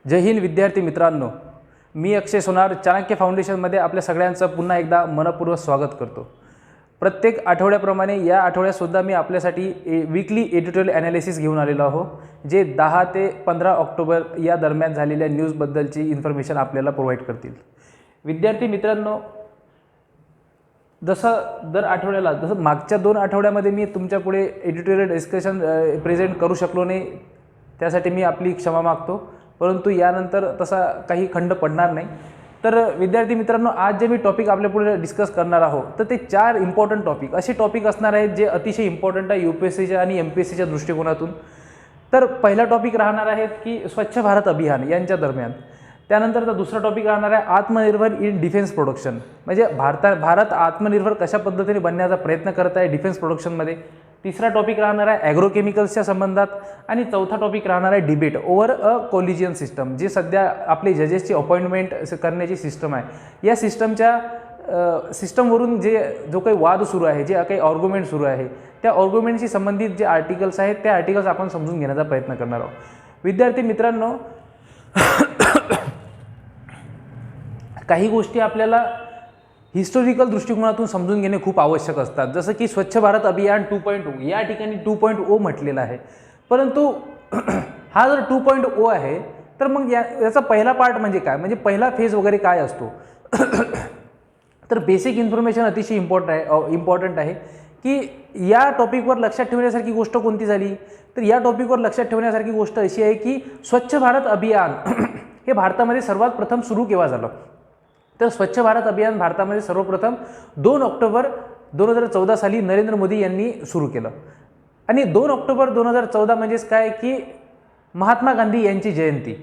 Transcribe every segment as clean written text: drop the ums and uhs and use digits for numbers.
जय हिंद विद्यार्थी मित्रांनो, मी अक्षय सोनार चाणक्य फाउंडेशनमध्ये आपल्या सगळ्यांचं पुन्हा एकदा मनपूर्वक स्वागत करतो। प्रत्येक आठवड्याप्रमाणे या आठवड्यातसुद्धा मी आपल्यासाठी वीकली एडिटोरियल ॲनालिसिस घेऊन आलेलो आहो, जे 10 ते 15 ऑक्टोबर या दरम्यान झालेल्या न्यूजबद्दलची इन्फॉर्मेशन आपल्याला प्रोव्हाइड करतील। विद्यार्थी मित्रांनो, जसं मागच्या 2 आठवड्यामध्ये मी तुमच्यापुढे एडिटोरियल डिस्कशन प्रेझेंट करू शकलो नाही, त्यासाठी मी आपली क्षमा मागतो, परंतु यानंतर तसा काही खंड पडणार नाही। तर विद्यार्थी मित्रांनो, आज जे मी टॉपिक आपल्यापुढे डिस्कस करणार आहोत, तर ते 4 इम्पॉर्टंट टॉपिक असे टॉपिक असणार आहेत जे अतिशय इम्पॉर्टंट आहे UPSCच्या आणि MPSCच्या दृष्टिकोनातून। तर पहिला टॉपिक राहणार आहे की स्वच्छ भारत अभियान यांच्या दरम्यान। त्यानंतर दुसरा टॉपिक राहणार आहे आत्मनिर्भर इन डिफेन्स प्रोडक्शन, म्हणजे भारत आत्मनिर्भर कशा पद्धतीने बनण्याचा प्रयत्न करत आहे डिफेन्स प्रोडक्शनमध्ये। तिसरा टॉपिक राहणार आहे ॲग्रोकेमिकल्सच्या संबंधात, आणि चौथा टॉपिक राहणार आहे डिबेट ओव्हर अ कोलिजियन सिस्टम, जे सध्या आपली जजेसची अपॉइंटमेंट करण्याची सिस्टम आहे। या सिस्टमवरून जो काही वाद सुरू आहे, जे काही आर्ग्युमेंट सुरू आहे, त्या आर्ग्युमेंटशी संबंधित जे आर्टिकल्स आहेत त्या आर्टिकल्स आपण समजून घेण्याचा प्रयत्न करणार आहोत। विद्यार्थी मित्रांनो, काही गोष्टी आपल्याला हिस्टॉरिकल दृष्टिकोनातून समजून घेणे खूप आवश्यक असतात, जसं की स्वच्छ भारत अभियान 2.0, या ठिकाणी 2.0 म्हटलेलं आहे, परंतु हा जर 2.0 आहे तर मग याचा पहिला पार्ट म्हणजे काय, म्हणजे पहिला फेज वगैरे काय असतो। तर बेसिक इन्फॉर्मेशन अतिशय इम्पॉर्टंट आहे की या टॉपिकवर लक्षात ठेवण्यासारखी गोष्ट कोणती झाली, तर या टॉपिकवर लक्षात ठेवण्यासारखी गोष्ट अशी आहे की स्वच्छ भारत अभियान हे भारतामध्ये सर्वात प्रथम सुरू केव्हा झालं। तर स्वच्छ भारत अभियान भारतामध्ये सर्वप्रथम 2 ऑक्टोबर 2014 साली नरेंद्र मोदी यांनी सुरू केलं, आणि 2 ऑक्टोबर 2014 म्हणजेच काय की महात्मा गांधी यांची जयंती।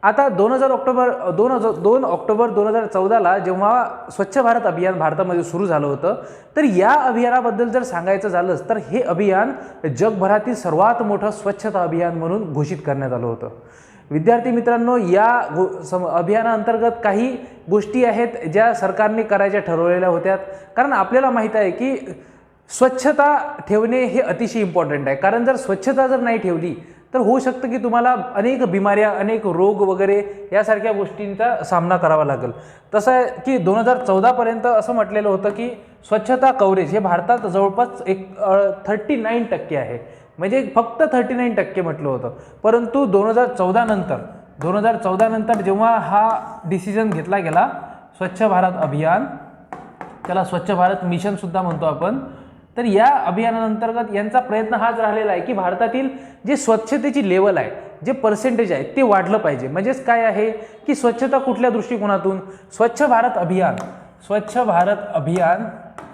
आता 2 ऑक्टोबर 2014ला जेव्हा स्वच्छ भारत अभियान भारतामध्ये सुरू झालं होतं, तर या अभियानाबद्दल जर सांगायचं झालंच तर हे अभियान जगभरातील सर्वात मोठं स्वच्छता अभियान म्हणून घोषित करण्यात आलं होतं। विद्यार्थी मित्रांनो, या अभियानाअंतर्गत काही गोष्टी आहेत ज्या सरकारने करायच्या ठरवलेल्या होत्या, कारण आपल्याला माहीत आहे की स्वच्छता ठेवणे हे अतिशय इम्पॉर्टंट आहे। कारण जर स्वच्छता जर नाही ठेवली तर होऊ शकतं की तुम्हाला अनेक बिमाऱ्या, अनेक रोग वगैरे यासारख्या गोष्टींचा सामना करावा लागेल। तसं आहे की 2014पर्यंत असं म्हटलेलं होतं की स्वच्छता कव्हरेज हे भारतात जवळपास 39% आहे, म्हणजे फक्त 39% म्हटलं होतं। परंतु 2014 नंतर जेव्हा हा डिसिजन घेतला गेला, स्वच्छ भारत अभियान, त्याला स्वच्छ भारत मिशन सुद्धा म्हणतो आपण, तर या अभियानाअंतर्गत यांचा प्रयत्न हाच राहिलेला आहे की भारतातील जे स्वच्छतेची लेवल आहे, जे पर्सेंटेज आहे ते वाढलं पाहिजे। म्हणजेच काय आहे की स्वच्छता कुठल्या दृष्टिकोनातून, स्वच्छ भारत अभियान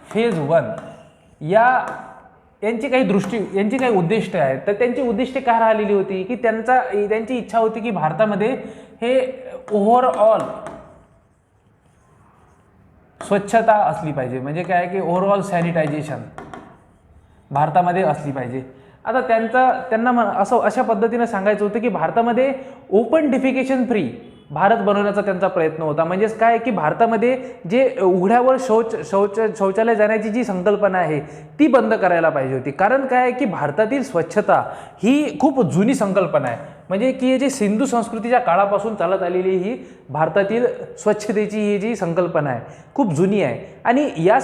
फेज 1 यांची काही उद्दिष्टे आहेत। तर त्यांची उद्दिष्टे काय राहिलेली होती की त्यांची इच्छा होती की भारतामध्ये हे ओव्हरऑल स्वच्छता असली पाहिजे, म्हणजे काय की ओव्हरऑल सॅनिटायझेशन भारतामध्ये असली पाहिजे। आता त्यांना अशा पद्धतीने सांगायचं होतं की भारतामध्ये ओपन डिफिकेशन फ्री भारत बनवण्याचा त्यांचा प्रयत्न होता। म्हणजेच काय की भारतामध्ये जे उघड्यावर शौचालय जाण्याची जी संकल्पना आहे ती बंद करायला पाहिजे होती। कारण काय की भारतातील स्वच्छता ही खूप जुनी संकल्पना आहे, म्हणजे की जी सिंधू संस्कृतीच्या काळापासून चालत आलेली ही भारतातील स्वच्छतेची ही जी संकल्पना आहे खूप जुनी आहे, आणि या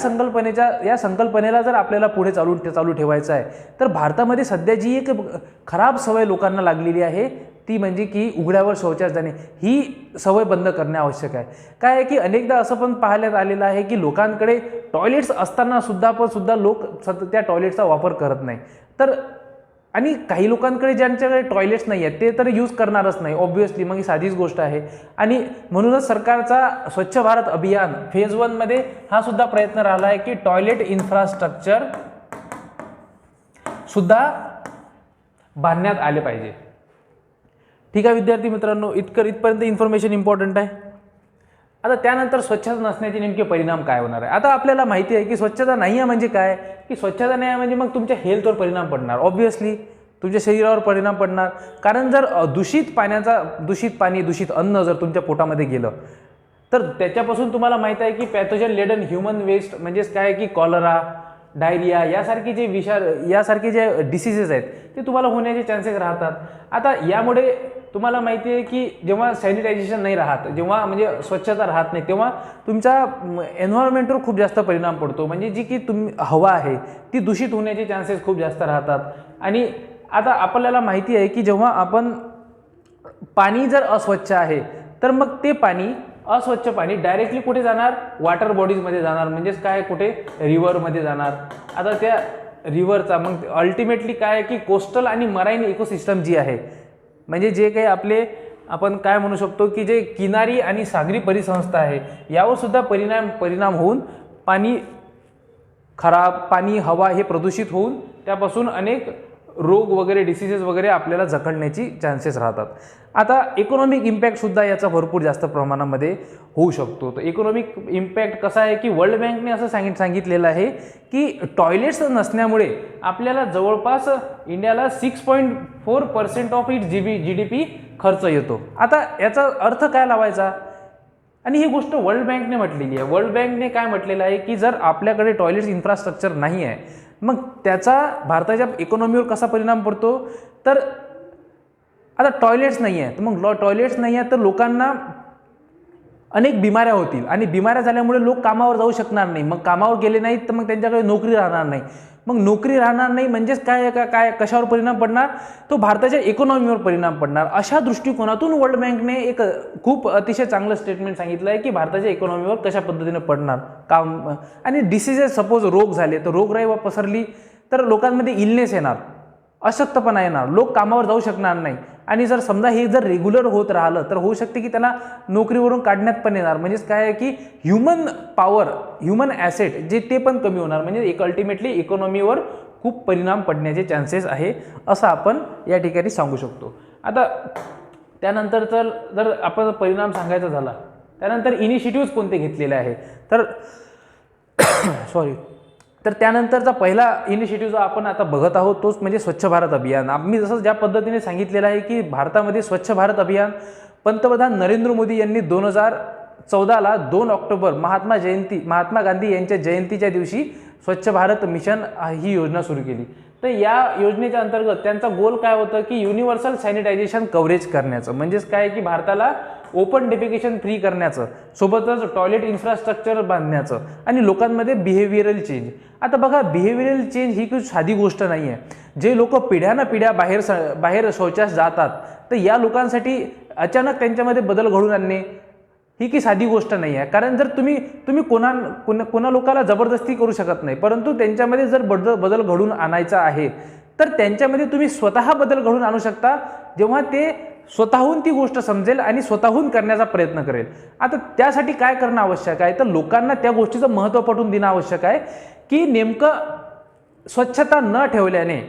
संकल्पनेला जर आपल्याला पुढे चालू ठेवायचं आहे तर भारतामध्ये सध्या जी एक खराब सवय लोकांना लागलेली आहे ती म्हणजे की उघड्यावर शौचास जाणे, ही सवय बंद करणे आवश्यक आहे। काय आहे की अनेकदा असं पण पाहण्यात आलेलं आहे की लोकांकडे टॉयलेट्स असताना सुद्धा लोक त्या टॉयलेटचा वापर करत नाही। तर आणि काही लोकांकडे ज्यांच्याकडे टॉयलेट्स नाही आहेत ते तर यूज करणारच नाही, ऑब्व्हियसली, मग ही साधीच गोष्ट आहे। आणि म्हणूनच सरकारचा स्वच्छ भारत अभियान फेज 1 मध्ये हा सुद्धा प्रयत्न राहिला आहे की टॉयलेट इन्फ्रास्ट्रक्चर सुद्धा बांधण्यात आले पाहिजे। ठीक आहे विद्यार्थी मित्रांनो, इथपर्यंत इन्फॉर्मेशन इम्पॉर्टंट आहे। आता त्यानंतर स्वच्छता नसण्याचे नेमके परिणाम काय होणार आहे। आता आपल्याला माहिती आहे की स्वच्छता नाही आहे म्हणजे काय की स्वच्छता नाही आहे म्हणजे मग तुमच्या हेल्थवर परिणाम पडणार, ऑब्व्हियसली तुमच्या शरीरावर परिणाम पडणार। कारण जर दूषित पाणी दूषित अन्न जर तुमच्या पोटामध्ये गेलं तर त्याच्यापासून तुम्हाला माहिती आहे की पॅथोजन लेडन ह्युमन वेस्ट, म्हणजेच काय की कॉलरा, डायरिया यासारखे जे डिसीजेस आहेत ते तुम्हाला होण्याचे चान्सेस राहतात। आता यामुळे तुम्हाला माहिती आहे की जेव्हा सॅनिटायझेशन नाही राहत, जेव्हा म्हणजे स्वच्छता राहत नाही, तेव्हा तुमच्या एन्व्हायरमेंटवर खूप जास्त परिणाम पडतो. म्हणजे जी की हवा आहे ती दूषित होण्याचे चान्सेस खूप जास्त राहतात. आणि आता आपल्याला माहिती आहे की जेव्हा आपण पाणी जर अस्वच्छ आहे तर मग ते पाणी, अस्वच्छ पाणी डायरेक्टली कुठे जाणार, वॉटर बॉडीजमध्ये जाणार, म्हणजेच काय, कुठे रिव्हरमध्ये जाणार. आता त्या रिव्हरचा मग अल्टिमेटली काय आहे की कोस्टल आणि मराईन इकोसिस्टम जी आहे, म्हणजे जे काही आपले आपण काय म्हणू शकतो की जे किनारी आणि सागरी परिसंस्था आहे यावर सुद्धा परिणाम होऊन पाणी खराब, पाणी, हवा हे प्रदूषित होऊन त्यापासून अनेक रोग वगैरे, डिसीजेस वगैरे आपल्याला जखडण्याची चान्सेस राहतात. आता इकॉनॉमिक इम्पॅक्टसुद्धा याचा भरपूर जास्त प्रमाणामध्ये होऊ शकतो. तर इकॉनॉमिक इम्पॅक्ट कसा आहे की वर्ल्ड बँकने असं सांगितलेलं आहे की टॉयलेट्स नसण्यामुळे आपल्याला जवळपास इंडियाला 6.4% ऑफ इट GDP खर्च येतो. आता याचा अर्थ काय लावायचा, आणि ही गोष्ट वर्ल्ड बँकने म्हटलेली आहे. वर्ल्ड बँकने काय म्हटलेलं आहे की जर आपल्याकडे टॉयलेट्स इन्फ्रास्ट्रक्चर नाही आहे, मग त्याचा भारताच्या इकॉनॉमीवर कसा परिणाम पडतो. तर आता टॉयलेट्स नाही आहे, तर मग टॉयलेट्स नाही आहे तर लोकांना अनेक बिमाऱ्या होतील, आणि बिमाऱ्या झाल्यामुळे लोक कामावर जाऊ शकणार नाही. मग कामावर गेले नाहीत तर मग त्यांच्याकडे नोकरी राहणार नाही. मग नोकरी राहणार नाही म्हणजेच काय कशावर परिणाम पडणार, तो भारताच्या इकॉनॉमीवर परिणाम पडणार. अशा दृष्टिकोनातून वर्ल्ड बँकने एक खूप अतिशय चांगलं स्टेटमेंट सांगितलं आहे की भारताच्या इकॉनॉमीवर कशा पद्धतीने पडणार काम. आणि डिसीजेस, सपोज रोग झाले तर रोगराई पसरली तर लोकांमध्ये इलनेस येणार, अशक्तपणा येणार, लोक कामावर जाऊ शकणार नाही. आणि जर समजा हे जर रेग्युलर होत राहिलं तर होऊ शकते की त्याला नोकरीवरून काढण्यात पण येणार. म्हणजेच काय आहे की ह्युमन पॉवर, ह्युमन ॲसेट जे ते पण कमी होणार. म्हणजे एक अल्टिमेटली इकॉनॉमीवर खूप परिणाम पडण्याचे चान्सेस आहे असं आपण या ठिकाणी सांगू शकतो. आता त्यानंतर जर आपण परिणाम सांगायचा झाला, त्यानंतर इनिशिएटिव्ह कोणते घेतलेले आहे तर तर त्यानंतरचा पहिला इनिशिएटिव्ह जो आपण आता बघत आहोत तोच म्हणजे स्वच्छ भारत अभियान. आम्ही जसं ज्या पद्धतीने सांगितलेलं आहे की भारतामध्ये स्वच्छ भारत अभियान पंतप्रधान नरेंद्र मोदी यांनी 2014ला 2 ऑक्टोबर महात्मा गांधी यांच्या जयंतीच्या दिवशी स्वच्छ भारत मिशन ही योजना सुरू केली. तर या योजनेच्या अंतर्गत त्यांचा गोल काय होतं की युनिव्हर्सल सॅनिटायझेशन कव्हरेज करण्याचं. म्हणजेच काय की भारताला ओपन डेफिकेशन फ्री करण्याचं, सोबतच टॉयलेट इन्फ्रास्ट्रक्चर बांधण्याचं, आणि लोकांमध्ये बिहेवियरल चेंज. आता बघा, बिहेवियरल चेंज ही खूप साधी गोष्ट नाही आहे. जे लोक पिढ्यानपिढ्या बाहेर शौचास जातात तर या लोकांसाठी अचानक त्यांच्यामध्ये बदल घडून आणणे ही की साधी गोष्ट नाही आहे. कारण जर तुम्ही कोणा लोकाला जबरदस्ती करू शकत नाही, परंतु त्यांच्यामध्ये जर बदल घडून आणायचा आहे तर त्यांच्यामध्ये तुम्ही स्वतः बदल घडून आणू शकता, जेव्हा ते स्वतःहून ती गोष्ट समजेल आणि स्वतःहून करण्याचा प्रयत्न करेल. आता त्यासाठी काय करणं आवश्यक आहे तर लोकांना त्या गोष्टीचं महत्त्व पटवून देणं आवश्यक आहे की नेमकं स्वच्छता न ठेवल्याने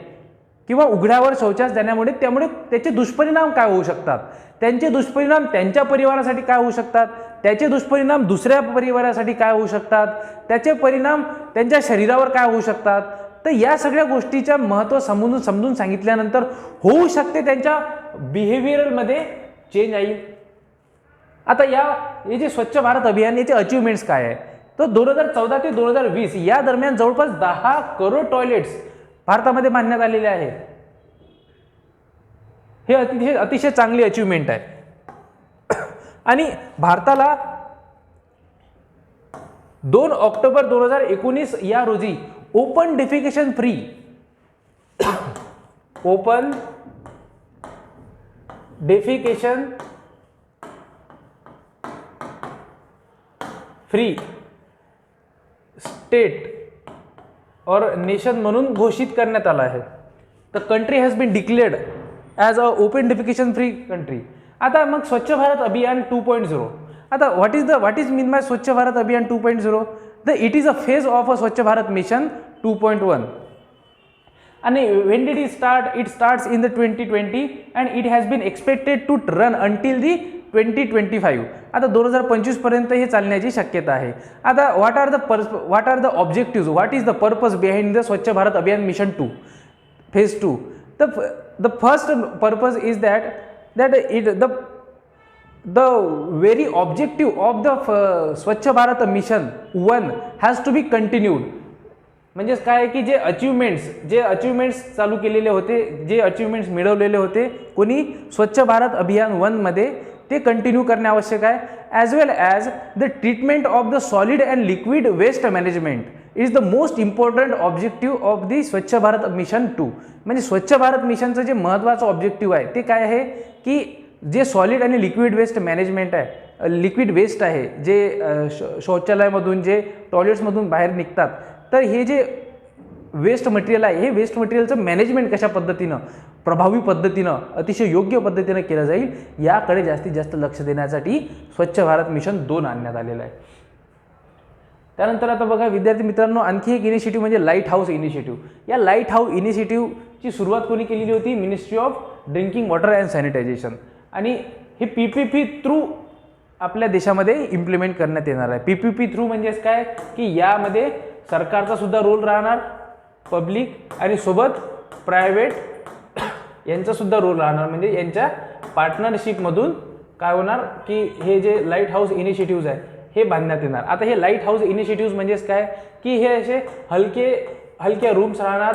किंवा उघड्यावर शौचास जाण्यामुळे त्यामुळे त्याचे दुष्परिणाम काय होऊ शकतात, त्यांचे दुष्परिणाम त्यांच्या परिवारासाठी काय होऊ शकतात, त्याचे दुष्परिणाम दुसऱ्या परिवारासाठी काय होऊ शकतात, त्याचे परिणाम त्यांच्या शरीरावर काय होऊ शकतात. तर या सगळ्या गोष्टीचं महत्त्व समजून सांगितल्यानंतर होऊ शकते त्यांच्या बिहेवियरमध्ये चेंज येईल. आता हे जे स्वच्छ भारत अभियान याचे अचिव्हमेंट्स काय आहे तर 2014 ते 2020 या दरम्यान जवळपास 10 करोड टॉयलेट्स भारतामध्ये बांधण्यात आलेले आहे. हे अतिशय चांगली अचिव्हमेंट आहे. आणि भारताला 2 ऑक्टोबर 2019 या रोजी ओपन डेफिकेशन फ्री स्टेट और नेशन म्हणून घोषित करण्यात आला आहे. The country has been declared as a open defecation free country. आता मग स्वच्छ भारत अभियान 2.0. आता व्हॉट इज मीन बाय स्वच्छ भारत अभियान 2.0? It is a phase of a Swachh Bharat Mission 2.1. And when did it start? It starts in the 2020 and it has been expected to run until the 2025. आता 2025 पर्यंत हे चालण्याची शक्यता आहे. आता what are the objectives? What is the purpose behind the Swachh Bharat Abhiyan Mission 2 phase 2? The first purpose is that the very objective of the Swachh Bharat Mission 1 has to be continued. म्हणजेच काय आहे की जे achievements चालू केलेले होते, जे achievements मिळवलेले होते कोणी स्वच्छ भारत अभियान 1मध्ये, ते कंटिन्यू करणे आवश्यक आहे. As well as the treatment of the solid and liquid waste management is the most important objective of the Swachh Bharat mission 2. म्हणजे स्वच्छ भारत मिशनचं जे महत्त्वाचं ऑब्जेक्टिव्ह आहे ते काय आहे की जे सॉलिड आणि लिक्विड वेस्ट मॅनेजमेंट आहे, लिक्विड वेस्ट आहे जे शौचालयामधून जे टॉयलेट्समधून बाहेर निघतात, तर हे जे वेस्ट मटेरियल आहे हे वेस्ट मटेरियलचं मॅनेजमेंट कशा पद्धतीनं प्रभावी पद्धतीनं अतिशय योग्य पद्धतीनं केलं जाईल याकडे जास्तीत जास्त लक्ष देण्यासाठी स्वच्छ भारत मिशन 2 आणण्यात आलेलं आहे. त्यानंतर आता बघा विद्यार्थी मित्रांनो, आणखी एक इनिशिएटिव्ह म्हणजे लाईट हाऊस इनिशिएटिव्ह. या लाईट हाऊस इनिशिएटिव्हची सुरुवात कोणी केलेली होती? Ministry of drinking water and sanitisation. आणि हे PPP थ्रू आपल्या देशामध्ये इम्प्लिमेंट करण्यात येणार आहे. PPP थ्रू म्हणजेच काय की यामध्ये सरकारचा सुद्धा रोल राहणार, पब्लिक आणि सोबत प्रायव्हेट यांचा सुद्धा रोल राहणार. म्हणजे यांच्या पार्टनरशिपमधून काय होणार की हे जे लाईट हाऊस इनिशिएटिव्ज आहे हे बांधण्यात येणार. आता हे लाईट हाऊस इनिशिएटिव्ज म्हणजेच काय की हे असे हलक्या रूम्स राहणार,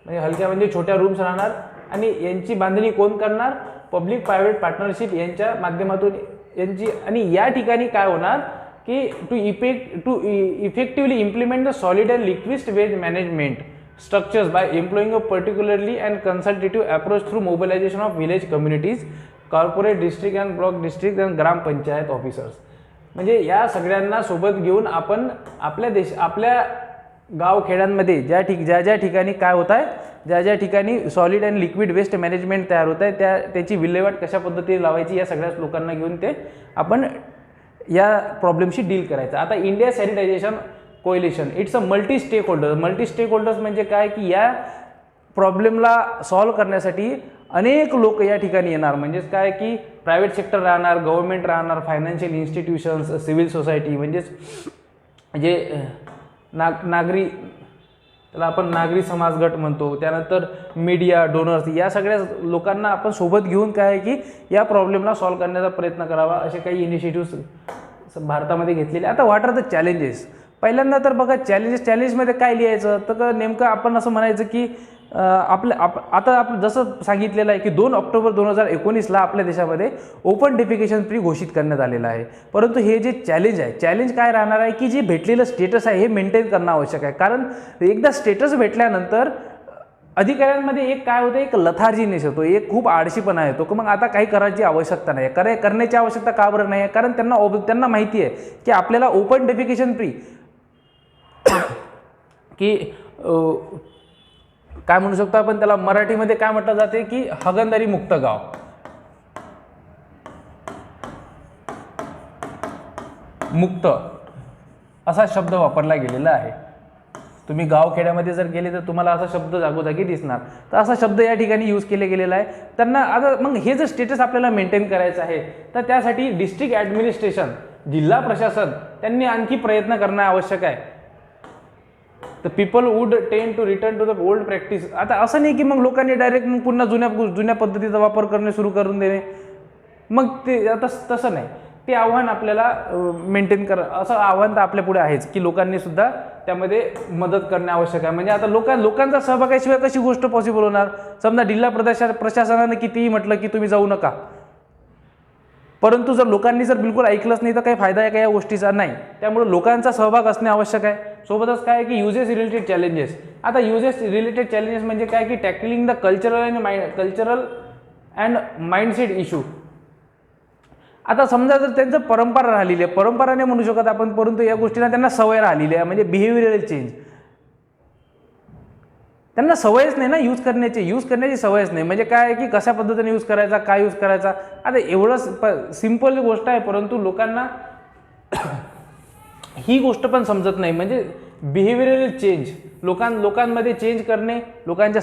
म्हणजे हलक्या म्हणजे छोट्या रूम्स राहणार आणि यांची बांधणी कोण करणार? पब्लिक प्रायव्हेट पार्टनरशिप यांच्या माध्यमातून यांची. आणि या ठिकाणी काय होणार की to effectively implement the solid and liquid waste management structures by employing a particularly and consultative approach through mobilization of village communities, corporate district and block district and gram panchayat officers. म्हणजे या सगळ्यांना सोबत घेऊन आपण आपल्या गावखेड्यांमध्ये ज्या ठिकाणी काय होत आहे, ज्या ठिकाणी solid and liquid waste management तयार होत आहे त्याची विल्हेवाट कशा पद्धतीने लावायची या सगळ्याच लोकांना घेऊन ते आपण या प्रॉब्लेमशी डील करायचं. आता India sanitization coalition it's a multi stakeholders म्हणजे काय की या प्रॉब्लेमला सॉल्व्ह करण्यासाठी अनेक लोक या ठिकाणी येणार. म्हणजेच काय की प्रायव्हेट सेक्टर राहणार, गव्हर्नमेंट राहणार, फायनान्शियल इन्स्टिट्यूशन्स, सिव्हिल सोसायटी म्हणजेच जे नागरी त्याला आपण नागरी समाज गट म्हणतो, त्यानंतर मीडिया, डोनर्स, या सगळ्या लोकांना आपण सोबत घेऊन काय आहे की या प्रॉब्लेमला सॉल्व्ह करण्याचा प्रयत्न करावा, असे काही इनिशिएटिव्ह भारतामध्ये घेतलेले. आता व्हॉट आर द चॅलेंजेस? पहिल्यांदा तर बघा चॅलेंजमध्ये काय लिहायचं तर नेमकं आपण असं म्हणायचं की आता आपण जसं सांगितलेलं आहे की 2 ऑक्टोबर 2019ला आपल्या देशामध्ये ओपन डेफिकेशन फ्री घोषित करण्यात आलेलं आहे. परंतु हे जे चॅलेंज काय राहणार आहे की जे भेटलेलं स्टेटस आहे हे मेंटेन करणं आवश्यक आहे. कारण एकदा स्टेटस भेटल्यानंतर अधिकाऱ्यांमध्ये एक काय होतं, एक लथार्जीनेस येतो, एक खूप आळशीपणा येतो की मग आता काही करायची आवश्यकता नाही. करण्याची आवश्यकता का बरं नाही आहे? कारण त्यांना माहिती आहे की आपल्याला ओपन डेफिकेशन फ्री की काय म्हणू शकतो आपण त्याला, मराठीमध्ये काय म्हटलं जाते की हागणदारी मुक्त गाव. मुक्त असा शब्द वापरला गेलेला आहे. तुम्ही गावखेड्यामध्ये जर गेले तर तुम्हाला असा शब्द जागोजागी दिसणार. तर असा शब्द या ठिकाणी यूज केले गेलेला आहे. त्यांना आता मग हे जर स्टेटस आपल्याला मेंटेन करायचं आहे तर त्यासाठी डिस्ट्रिक्ट ॲडमिनिस्ट्रेशन, जिल्हा प्रशासन त्यांनी आणखी प्रयत्न करणं आवश्यक आहे. The people would tend to return to the old practice. आता असं नाही की मग लोकांनी डायरेक्ट मग पुन्हा जुन्या पद्धतीचा वापर करणे सुरू करून देणे, मग ते आता तसं नाही. ते आव्हान आपल्याला मेंटेन असं आव्हान तर आपल्या पुढे आहेच की लोकांनी सुद्धा त्यामध्ये मदत करणे आवश्यक आहे. म्हणजे आता लोकांचा सहभागाशिवाय कशी गोष्ट पॉसिबल होणार? समजा जिल्हा प्रशासनाने कितीही म्हटलं की तुम्ही जाऊ नका, परंतु जर लोकांनी जर बिलकुल ऐकलंच नाही तर काही फायदा आहे का या गोष्टीचा? नाही. त्यामुळे लोकांचा सहभाग असणे आवश्यक आहे. सोबतच काय की युजेस रिलेटेड चॅलेंजेस. आता युजेस रिलेटेड चॅलेंजेस म्हणजे काय की tackling the cultural and mindset issue. आता समजा जर त्यांचं परंपरा राहिलेली आहे, परंपरा नाही म्हणू शकत आपण, परंतु या गोष्टींना त्यांना सवय राहिलेली आहे, म्हणजे बिहेवियरल चेंज. त्यांना सवयच नाही ना यूज करण्याची सवयच नाही. म्हणजे काय की कशा पद्धतीने यूज करायचा, काय यूज करायचा. आता एवढं सिम्पल गोष्ट आहे, परंतु लोकांना ही गोष्ट पण समजत नाही. म्हणजे बिहेवियरल चेंज, लोकांमध्ये चेंज करणे, लोकांच्या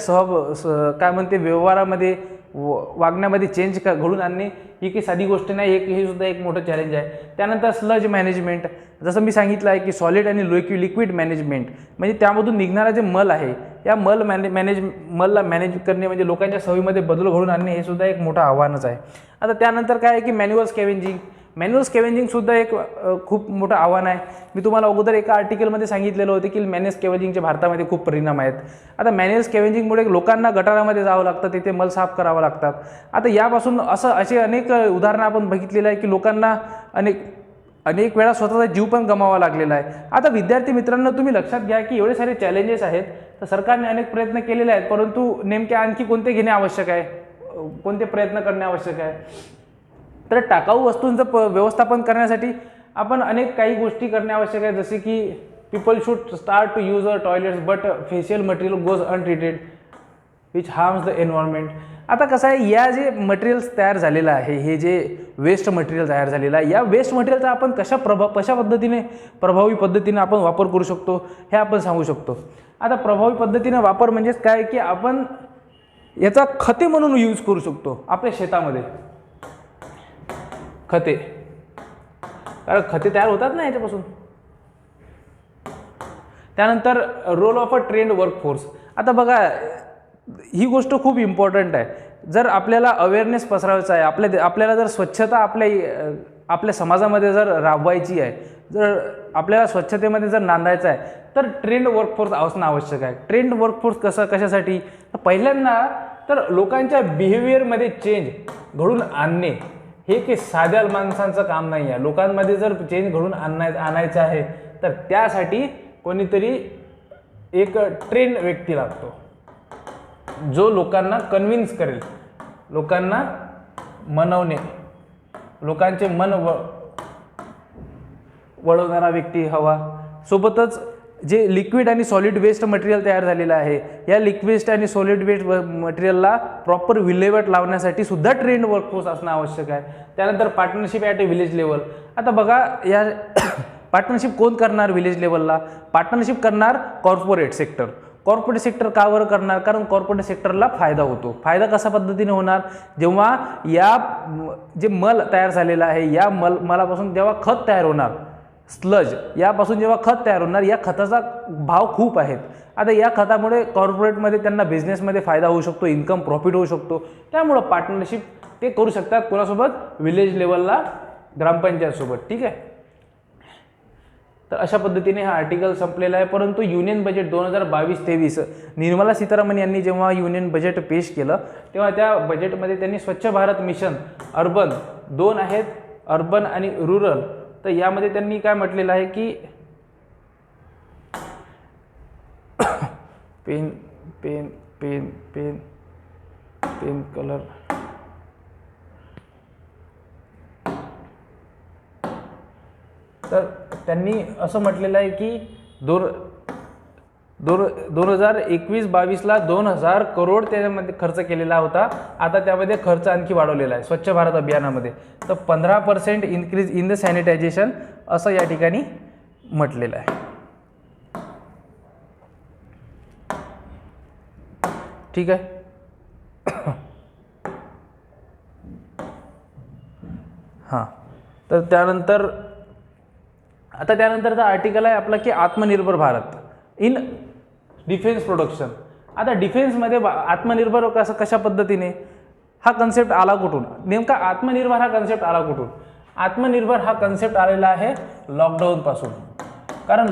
काय म्हणते व्यवहारामध्ये वागण्यामध्ये चेंज घडून आणणे ही काही साधी गोष्ट नाही. हे सुद्धा एक मोठं चॅलेंज आहे. त्यानंतर स्लज मॅनेजमेंट, जसं मी सांगितलं आहे की सॉलिड आणि लिक्विड मॅनेजमेंट, म्हणजे त्यामधून निघणारा जे मल आहे या मलला मॅनेज करणे, म्हणजे लोकांच्या सवयीमध्ये बदल घडून आणणे, हे सुद्धा एक मोठं आव्हानच आहे. आता त्यानंतर काय आहे की मॅन्युअल स्कॅव्हेंजिंग, मॅन्युअल स्कॅव्हेंजिंगसुद्धा एक खूप मोठं आव्हान आहे. मी तुम्हाला अगोदर एका आर्टिकलमध्ये सांगितलेलं होतं की मॅन्युअल स्कॅव्हेंजिंगचे भारतामध्ये खूप परिणाम आहेत. आता मॅन्युअल स्कॅव्हेंजिंगमुळे लोकांना गटारामध्ये जावं लागतं, तिथे मल साफ करावा लागतात. आता यापासून असे अनेक उदाहरणं आपण बघितलेलं आहे की लोकांना अनेक वेळा स्वतःचा जीव पण गमावा लागलेला आहे. आता विद्यार्थी मित्रांनो, तुम्ही लक्षात घ्या की एवढे सारे चॅलेंजेस आहेत, तर सरकारने अनेक प्रयत्न केलेले आहेत, परंतु नेमके आणखी कोणते घेणे आवश्यक आहे, कोणते प्रयत्न करणे आवश्यक आहे. तर टाकाऊ वस्तूंचं व्यवस्थापन करण्यासाठी आपण अनेक काही गोष्टी करणे आवश्यक आहे, जसे की people should start to use a toilets but facial material goes untreated which harms the environment. आता कसं आहे, या जे मटेरियल्स तयार झालेलं आहे, हे जे वेस्ट मटेरियल तयार झालेलं आहे, या वेस्ट मटेरियलचा आपण कशा पद्धतीने प्रभावी पद्धतीने आपण वापर करू शकतो हे आपण सांगू शकतो. आता प्रभावी पद्धतीने वापर म्हणजेच काय की आपण याचा खते म्हणून यूज करू शकतो आपल्या शेतामध्ये. खते, कारण खते तयार होतात ना याच्यापासून. त्यानंतर role of a trained workforce. आता बघा, ही गोष्ट खूप इम्पॉर्टंट आहे. जर आपल्याला अवेअरनेस पसरवायचा आहे, आपल्याला जर स्वच्छता आपल्या समाजामध्ये जर राबवायची आहे, जर आपल्याला स्वच्छतेमध्ये जर नांदायचं आहे, तर ट्रेंड वर्कफोर्स असणं आवश्यक आहे. ट्रेंड वर्कफोर्स कशासाठी, पहिल्यांदा तर लोकांच्या बिहेवियरमध्ये चेंज घडून आणणे हे काही साध्या माणसांचं काम नाही आहे. लोकांमध्ये जर चेंज घडून आणायचं आहे, तर त्यासाठी कोणीतरी एक ट्रेंड व्यक्ती लागतो, जो लोकांना कन्व्हिन्स करेल, लोकांना मनवणे, लोकांचे मन वळवणारा व्यक्ती हवा. सोबतच जे लिक्विड आणि सॉलिड वेस्ट मटेरियल तयार झालेलं आहे, या लिक्विड आणि सॉलिड वेस्ट मटेरियलला प्रॉपर विल्हेवाट लावण्यासाठी सुद्धा ट्रेंड वर्कफोर्स असणं आवश्यक आहे. त्यानंतर partnership at a village level. आता बघा, या पार्टनरशिप कोण करणार विलेज लेवलला? पार्टनरशिप करणार कॉर्पोरेट सेक्टर. कॉर्पोरेट सेक्टर का बरं करणार? कारण कॉर्पोरेट सेक्टरला फायदा होतो. फायदा कशा पद्धतीने होणार? जेव्हा या जे मल तयार झालेला आहे, या मलापासून जेव्हा खत तयार होणार, स्लज, यापासून जेव्हा खत तयार होणार, या खताचा भाव खूप आहेत. आता या खतामुळे कॉर्पोरेटमध्ये त्यांना बिझनेसमध्ये फायदा होऊ शकतो, इन्कम प्रॉफिट होऊ शकतो. त्यामुळं पार्टनरशिप ते करू शकतात कोणासोबत? विलेज लेवलला, ग्रामपंचायतसोबत. ठीक आहे. तर अशा पद्धतीने हा आर्टिकल संपलेला आहे. परंतु युनियन बजेट 2022-23 निर्मला सीतारामन यांनी जेव्हा युनियन बजेट पेश केलं, तेव्हा त्या बजेटमध्ये त्यांनी स्वच्छ भारत मिशन अर्बन, दोन आहेत, अर्बन आणि रुरल. तर यामध्ये त्यांनी काय म्हटलेलं आहे की pen pen pen pen pen colour, तर त्यांनी असं म्हटलेलं आहे की 2021-22ला 2000 करोड त्यामध्ये खर्च केलेला होता. आता त्यामध्ये खर्च आणखी वाढवलेला आहे स्वच्छ भारत अभियानामध्ये. तर 15% इन्क्रीज इन द सॅनिटायझेशन असं या ठिकाणी म्हटलेलं आहे. ठीक आहे. हां, तर त्यानंतरचा आर्टिकल आहे आपला की आत्मनिर्भर भारत इन डिफेन्स प्रोडक्शन. आता डिफेन्समध्ये आत्मनिर्भर कशा पद्धतीने, हा कन्सेप्ट आला कुठून? नेमका आत्मनिर्भर हा कन्सेप्ट आला कुठून? आत्मनिर्भर हा कन्सेप्ट आलेला आहे लॉकडाऊनपासून. कारण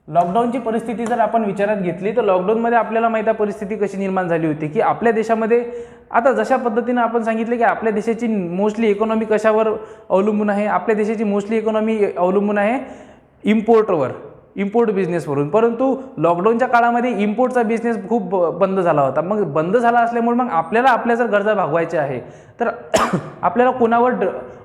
लॉकडाऊनची परिस्थिती जर आपण विचारात घेतली, तर लॉकडाऊनमध्ये आपल्याला माहिती आहे परिस्थिती कशी निर्माण झाली होती की आपल्या देशामध्ये, आता जशा पद्धतीनं आपण सांगितले की आपल्या देशाची मोस्टली इकॉनॉमी कशावर अवलंबून आहे? आपल्या देशाची मोस्टली इकॉनॉमी अवलंबून आहे इम्पोर्ट बिझनेसवरून. परंतु लॉकडाऊनच्या काळामध्ये इम्पोर्टचा बिझनेस खूप बंद झाला होता. मग बंद झाला असल्यामुळे मग आपल्याला आपल्या जर गरजा भागवायच्या आहे, तर आपल्याला कोणावर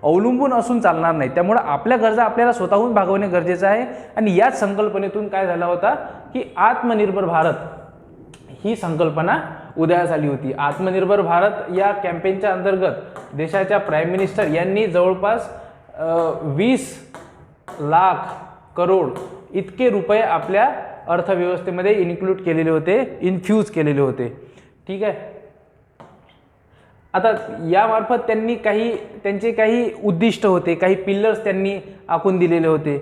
अवलंबून असून चालणार नाही. त्यामुळं आपल्या गरजा आपल्याला स्वतःहून भागवणे गरजेचं आहे. आणि याच संकल्पनेतून काय झाला होता की आत्मनिर्भर भारत ही संकल्पना उदयास आली होती. आत्मनिर्भर भारत या कॅम्पेनच्या अंतर्गत देशाच्या प्राईम मिनिस्टर यांनी जवळपास 20 लाख करोड इतके रुपये आपल्या अर्थव्यवस्थेमध्ये इन्क्लूड केलेले होते, इन्फ्यूज केलेले होते. ठीक आहे. आता यामार्फत त्यांचे काही उद्दिष्ट होते, काही पिलर्स त्यांनी आखून दिलेले होते.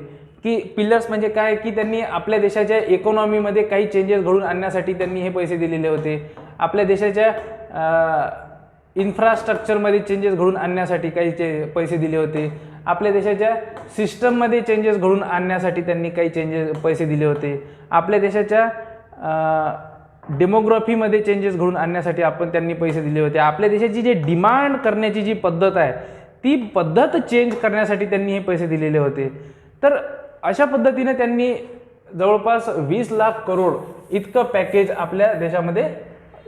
की पिलर्स म्हणजे काय, की त्यांनी आपल्या देशाच्या इकॉनॉमीमध्ये काही चेंजेस घडून आणण्यासाठी त्यांनी हे पैसे दिलेले होते. आपल्या देशाच्या इन्फ्रास्ट्रक्चरमध्ये चेंजेस घडून आणण्यासाठी काही पैसे दिले होते. आपल्या देशाच्या सिस्टममध्ये चेंजेस घडून आणण्यासाठी त्यांनी काही पैसे दिले होते. आपल्या देशाच्या डेमोग्राफीमध्ये चेंजेस घडून आणण्यासाठी त्यांनी पैसे दिले होते. आपल्या देशाची जी डिमांड करण्याची जी पद्धत आहे ती पद्धत चेंज करण्यासाठी त्यांनी हे पैसे दिलेले होते. तर अशा पद्धतीने त्यांनी जवळपास 20 लाख करोड इतकं पॅकेज आपल्या देशामध्ये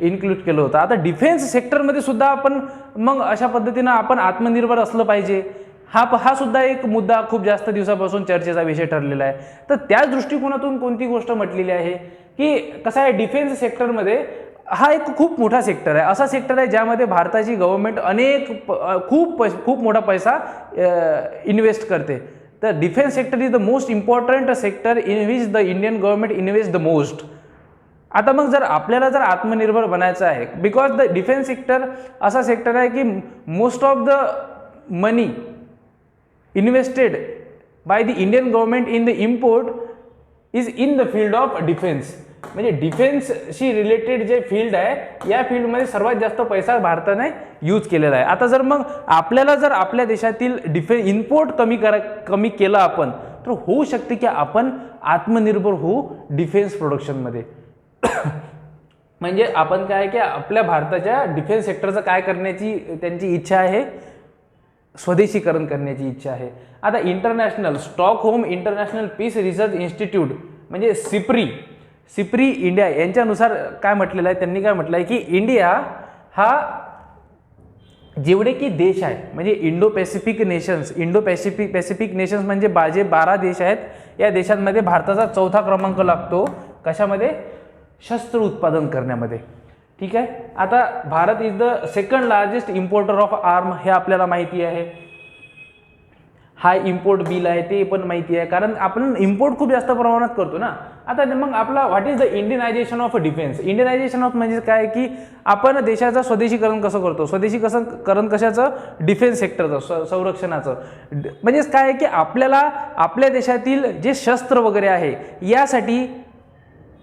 इन्क्लूड केलं होतं. आता डिफेन्स सेक्टरमध्ये सुद्धा आपण मग अशा पद्धतीनं आपण आत्मनिर्भर असलं पाहिजे, हा सुद्धा एक मुद्दा खूप जास्त दिवसापासून चर्चेचा विषय ठरलेला आहे. तर त्याच दृष्टिकोनातून कोणती गोष्ट म्हटलेली आहे की कसं आहे, डिफेन्स सेक्टरमध्ये हा एक खूप मोठा सेक्टर आहे, असा सेक्टर आहे ज्यामध्ये भारताची गव्हर्नमेंट खूप मोठा पैसा इन्व्हेस्ट करते. तर defence sector is the most important sector in which the Indian government invest the most. आता मग आपल्याला जर आत्मनिर्भर बनायचं आहे, बिकॉज द डिफेन्स सेक्टर असा सेक्टर आहे की most of the money invested by the Indian government in the import is in the field of defence. म्हणजे डिफेन्सशी रिलेटेड जे फील्ड आहे या फील्डमध्ये सर्वात जास्त पैसा भारताने यूज केलेला आहे. आता जर मग आपल्याला जर आपल्या देशातील इम्पोर्ट कमी केलं आपण, तर होऊ शकते की आपण आत्मनिर्भर होऊ डिफेन्स प्रोडक्शनमध्ये. म्हणजे आपण काय की आपल्या भारताच्या डिफेन्स सेक्टरचं काय करण्याची त्यांची इच्छा आहे, स्वदेशीकरण करण्याची इच्छा आहे. आता international Stockholm international peace research institute म्हणजे सिप्री इंडिया यांच्यानुसार काय म्हटलेलं आहे, त्यांनी काय म्हटलं आहे की इंडिया हा जेवढे की देश आहे म्हणजे इंडो पॅसिफिक नेशन्स म्हणजे 12 देश आहेत, या देशांमध्ये भारताचा 4था क्रमांक लागतो. कशामध्ये? शस्त्र उत्पादन करण्यामध्ये. ठीक आहे. आता Bharat is the second largest importer of arm, हे आपल्याला माहिती आहे. हाय इम्पोर्ट बिल आहे ते पण माहिती आहे, कारण आपण इम्पोर्ट खूप जास्त प्रमाणात करतो ना. आता मग आपला what is the Indianization of defence. Indianization of म्हणजे काय की आपण देशाचं स्वदेशीकरण कसं करतो. स्वदेशीकरण कशाचं? डिफेन्स सेक्टरचं, संरक्षणाचं. म्हणजेच काय आहे की आपल्याला आपल्या देशातील जे शस्त्र वगैरे आहे यासाठी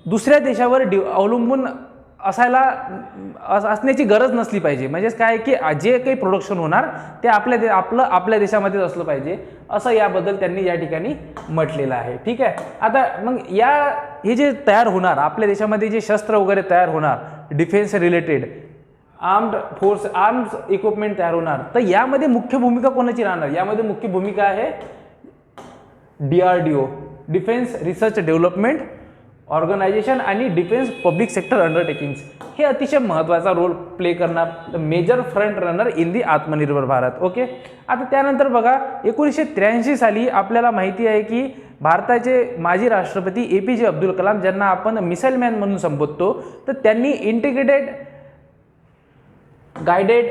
दुसऱ्या देशावर अवलंबून असण्याची गरज नसली पाहिजे. म्हणजेच काय की जे काही प्रोडक्शन होणार ते आपल्या देशामध्येच असलं पाहिजे, असं याबद्दल त्यांनी या ठिकाणी म्हटलेलं आहे. ठीक आहे. आता मग हे जे तयार होणार आपल्या देशामध्ये जे शस्त्र वगैरे तयार होणार डिफेन्स रिलेटेड आर्म्स इक्विपमेंट तयार होणार, तर यामध्ये मुख्य भूमिका कोणाची राहणार? यामध्ये मुख्य भूमिका आहे DRDO, defence research development organisation आणि डिफेन्स पब्लिक सेक्टर अंडरटेकिंग्स. हे अतिशय महत्त्वाचा रोल प्ले करणार, the major front runner in the Atmanirbhar Bharat. Okay. आता त्यानंतर बघा 1983 साली आपल्याला माहिती आहे की भारताचे माजी राष्ट्रपती APJ अब्दुल कलाम, ज्यांना आपण मिसाईल मॅन म्हणून संबोधतो, तर त्यांनी integrated guided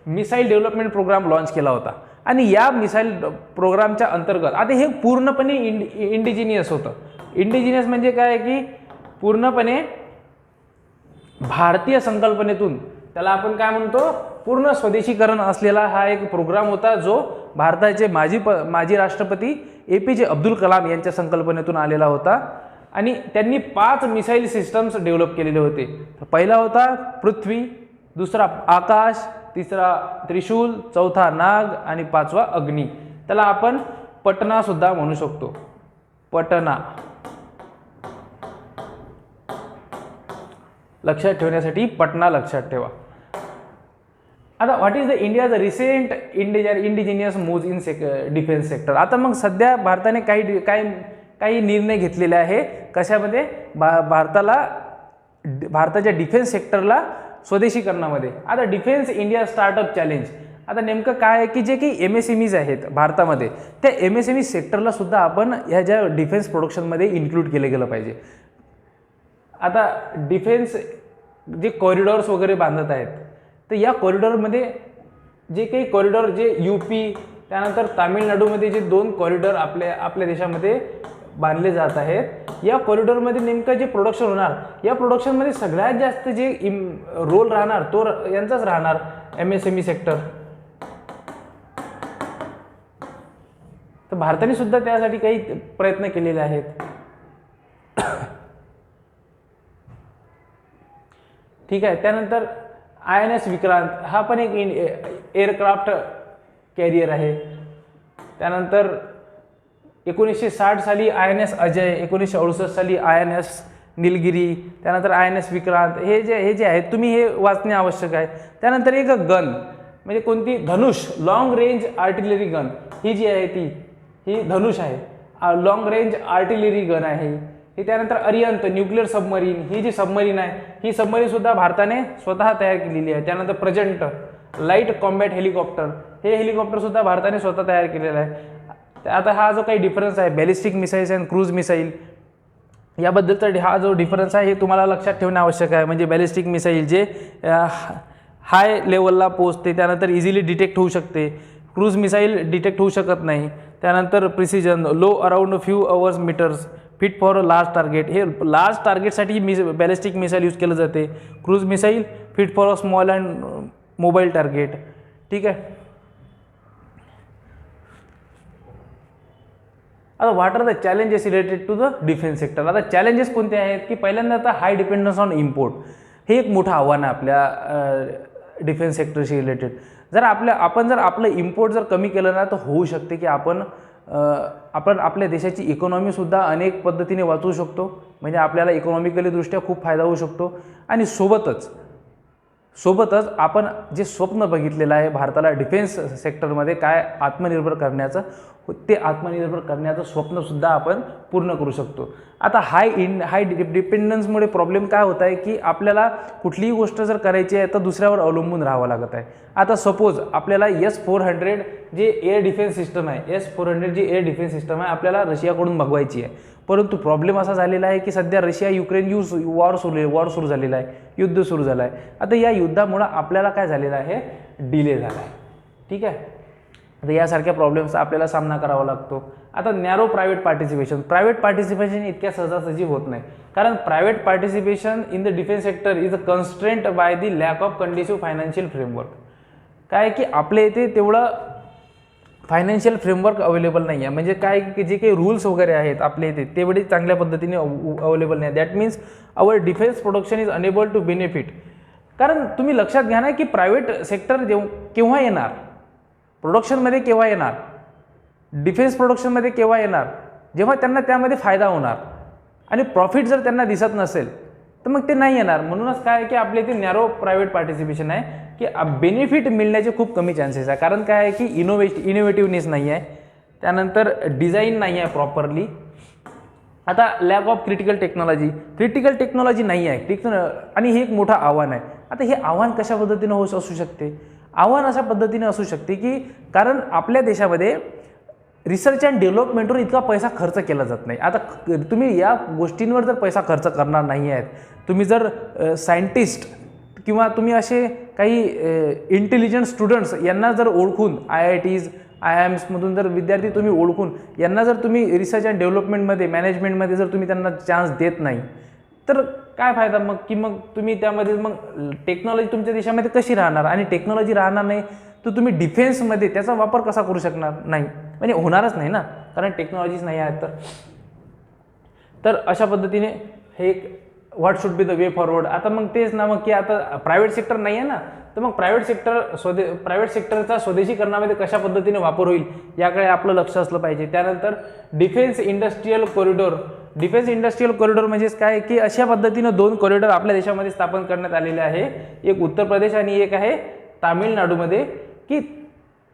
missile development programme launch केला होता. आणि या मिसाईल प्रोग्रामच्या अंतर्गत आता हे पूर्णपणे इंडिजिनियस होतं. इंडिजिनियस म्हणजे काय की पूर्णपणे भारतीय संकल्पनेतून, त्याला आपण काय म्हणतो, पूर्ण स्वदेशीकरण असलेला हा एक प्रोग्राम होता, जो भारताचे माजी राष्ट्रपती APJ अब्दुल कलाम यांच्या संकल्पनेतून आलेला होता. आणि त्यांनी 5 मिसाईल सिस्टम्स डेव्हलप केलेले होते. पहिला होता पृथ्वी, दुसरा आकाश, तिसरा त्रिशूल, चौथा नाग आणि 5वा अग्नी. त्याला आपण पटना सुद्धा म्हणू शकतो. पटना लक्षात ठेवण्यासाठी पटना लक्षात ठेवा. आता what is the India's recent indigenous moves in defence sector. आता मग सध्या भारताने काही निर्णय घेतलेले आहे कशामध्ये? भारताच्या डिफेन्स सेक्टरला स्वदेशीकरणामध्ये. आता डिफेन्स इंडिया स्टार्टअप चॅलेंज. आता नेमकं काय आहे की जे काही MSMEs आहेत भारतामध्ये, त्या MSME सेक्टरला सुद्धा आपण ह्या ज्या डिफेन्स प्रोडक्शनमध्ये इन्क्लूड केलं गेलं पाहिजे. आता डिफेन्स जे कॉरिडॉर्स वगैरे बांधत आहेत, तर या कॉरिडॉरमध्ये जे काही कॉरिडॉर जे UP त्यानंतर तामिळनाडूमध्ये जे 2 कॉरिडॉर आपल्या देशामध्ये बांधले जात आहेत, या कॉरिडॉरमध्ये नेमकं जे प्रोडक्शन होणार, या प्रोडक्शनमध्ये सगळ्यात जास्त जे रोल राहणार तो यांचाच राहणार, MSME सेक्टर. तर भारताने सुद्धा त्यासाठी काही प्रयत्न केलेले आहेत. ठीक आहे. त्यानंतर INS विक्रांत हा पण एक एअरक्राफ्ट कॅरियर आहे. त्यानंतर 1960 साली INS अजय, 1968 साली INS निलगिरी, त्यानंतर INS विक्रांत. हे जे आहेत तुम्ही हे वाचणे आवश्यक आहे. त्यानंतर एक गन म्हणजे कोणती, धनुष, लॉंग रेंज आर्टिलरी गन, ही जी आहे ही धनुष आहे, लॉंग रेंज आर्टिलरी गन आहे ही. त्यानंतर अरिहंत न्यूक्लिअर सबमरीन, ही जी सबमरीन आहे ही सबमरीन सुद्धा भारताने स्वतः तयार केलेली आहे. त्यानंतर प्रजंट लाईट कॉम्बॅट हेलिकॉप्टर, हे हेलिकॉप्टर सुद्धा भारताने स्वतः तयार केलेलं आहे. आता हा जो काही डिफरन्स आहे ballistic missiles and cruise missile, याबद्दलचा हा जो डिफरन्स आहे हे तुम्हाला लक्षात ठेवणे आवश्यक आहे. म्हणजे बॅलिस्टिक मिसाईल जे हाय लेवलला पोहोचते, त्यानंतर इझिली डिटेक्ट होऊ शकते. क्रूज मिसाईल डिटेक्ट होऊ शकत नाही. त्यानंतर precision, low around few hours metres, fit for a large target, हे लार्ज टार्गेटसाठी बॅलिस्टिक मिसाईल यूज केलं जाते. Cruise missile fit for a small and mobile target. ठीक आहे. आता what are the challenges related to the defence sector. आता challenges कोणते आहेत की पहिल्यांदा आता हाय डिपेंडन्स ऑन इम्पोर्ट, हे एक मोठं आव्हान आहे आपल्या डिफेन्स सेक्टरशी रिलेटेड. आपण जर आपलं इम्पोर्ट जर कमी केलं ना तर होऊ शकते की आपण आपल्या देशाची इकॉनॉमीसुद्धा अनेक पद्धतीने वाचवू शकतो. म्हणजे आपल्याला इकॉनॉमिकली दृष्ट्या खूप फायदा होऊ शकतो. आणि सोबतच आपण जे स्वप्न बघितलेलं आहे भारताला डिफेन्स सेक्टरमध्ये काय आत्मनिर्भर करण्याचं, ते आत्मनिर्भर करण्याचं स्वप्नसुद्धा आपण पूर्ण करू शकतो. आता हाय डिपेंडन्समुळे प्रॉब्लेम काय होत आहे की आपल्याला कुठलीही गोष्ट जर करायची आहे तर दुसऱ्यावर अवलंबून राहावं लागत आहे. आता सपोज आपल्याला S-400 जे एअर डिफेन्स सिस्टम आहे, S-400 जी एअर डिफेन्स सिस्टम आहे आपल्याला रशियाकडून मागवायची आहे. परंतु प्रॉब्लेम असा झालेला आहे की सध्या रशिया युक्रेन वॉर सुरू झालेला आहे, युद्ध सुरू झालं आहे. आता या युद्धामुळं आपल्याला काय झालेलं आहे, डिले झाला आहे. ठीक आहे. तर यासारख्या प्रॉब्लेम्सचा आपल्याला सामना करावा लागतो. आता नॅरो प्रायव्हेट पार्टिसिपेशन इतक्या सहजासहजी होत नाही. कारण private participation in the defence sector is a constraint by the lack of conducive financial framework. काय की आपल्या इथे तेवढं फायनान्शियल फ्रेमवर्क अवेलेबल नाही आहे. म्हणजे काय की जे काही रूल्स वगैरे आहेत आपल्या इथे तेवढे चांगल्या पद्धतीने अवेलेबल नाही. That means our defence production is enable to benefit. कारण तुम्ही लक्षात घ्या ना की प्रायव्हेट सेक्टर केव्हा येणार, प्रोडक्शनमध्ये केव्हा येणार, डिफेन्स प्रोडक्शनमध्ये केव्हा येणार, जेव्हा त्यांना त्यामध्ये फायदा होणार. आणि प्रॉफिट जर त्यांना दिसत नसेल तर मग ते नाही येणार. म्हणूनच काय आहे की आपल्या इथे नॅरो प्रायव्हेट पार्टिसिपेशन आहे की बेनिफिट मिळण्याचे खूप कमी चान्सेस आहे. कारण काय आहे की इनोव्हेटिव्हनेस नाही आहे, त्यानंतर डिझाईन नाही आहे प्रॉपरली. आता लॅक ऑफ क्रिटिकल टेक्नॉलॉजी नाही आहे. आणि हे एक मोठं आव्हान आहे. आता हे आव्हान कशा पद्धतीनं असू शकते, आव्हान अशा पद्धतीने असू शकते की कारण आपल्या देशामध्ये रिसर्च अँड डेव्हलपमेंटवर इतका पैसा खर्च केला जात नाही. आता तुम्ही या गोष्टींवर जर पैसा खर्च करणार नाही आहेत, तुम्ही जर सायंटिस्ट किंवा तुम्ही असे काही इंटेलिजंट स्टुडंट्स यांना जर ओळखून IITs IIMsमधून जर विद्यार्थी तुम्ही ओळखून यांना जर तुम्ही रिसर्च अँड डेव्हलपमेंटमध्ये मॅनेजमेंटमध्ये जर तुम्ही त्यांना चान्स देत नाही तर काय फायदा मग की मग तुम्ही त्यामध्ये मग टेक्नॉलॉजी तुमच्या देशामध्ये कशी राहणार. आणि टेक्नॉलॉजी राहणार नाही तर तुम्ही डिफेन्समध्ये त्याचा वापर कसा करू शकणार, नाही म्हणजे होणारच नाही ना, कारण टेक्नॉलॉजीज नाही आहेत. तर अशा पद्धतीने हे एक what should be the way forward. आता मग तेच ना, मग की आता प्रायव्हेट सेक्टर नाही आहे ना, तर मग प्रायव्हेट सेक्टरचा स्वदेशीकरणामध्ये कशा पद्धतीने वापर होईल याकडे आपलं लक्ष असलं पाहिजे. त्यानंतर डिफेन्स इंडस्ट्रीयल कॉरिडॉर म्हणजेच काय की अशा पद्धतीनं 2 कॉरिडॉर आपल्या देशामध्ये स्थापन करण्यात आलेले आहे. एक उत्तर प्रदेश आणि एक आहे तामिळनाडूमध्ये. की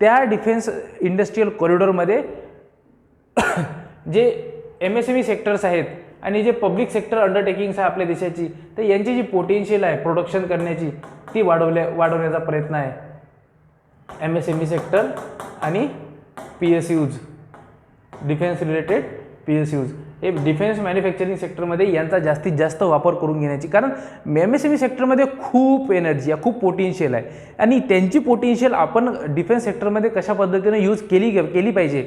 त्या डिफेन्स इंडस्ट्रीयल कॉरिडॉरमध्ये जे MSME सेक्टर्स आहेत आणि जे पब्लिक सेक्टर अंडरटेकिंग्स आहे आपल्या देशाची, तर यांची जी पोटेन्शियल आहे प्रोडक्शन करण्याची ती वाढवण्याचा प्रयत्न आहे. MSME सेक्टर आणि PSUs, डिफेन्स रिलेटेड PSUs, हे डिफेन्स मॅन्युफॅक्चरिंग सेक्टरमध्ये यांचा जास्तीत जास्त वापर करून घेण्याची. कारण MSME सेक्टरमध्ये खूप एनर्जी आहे, खूप पोटेन्शियल आहे आणि त्यांची पोटेन्शियल आपण डिफेन्स सेक्टरमध्ये कशा पद्धतीने यूज केली पाहिजे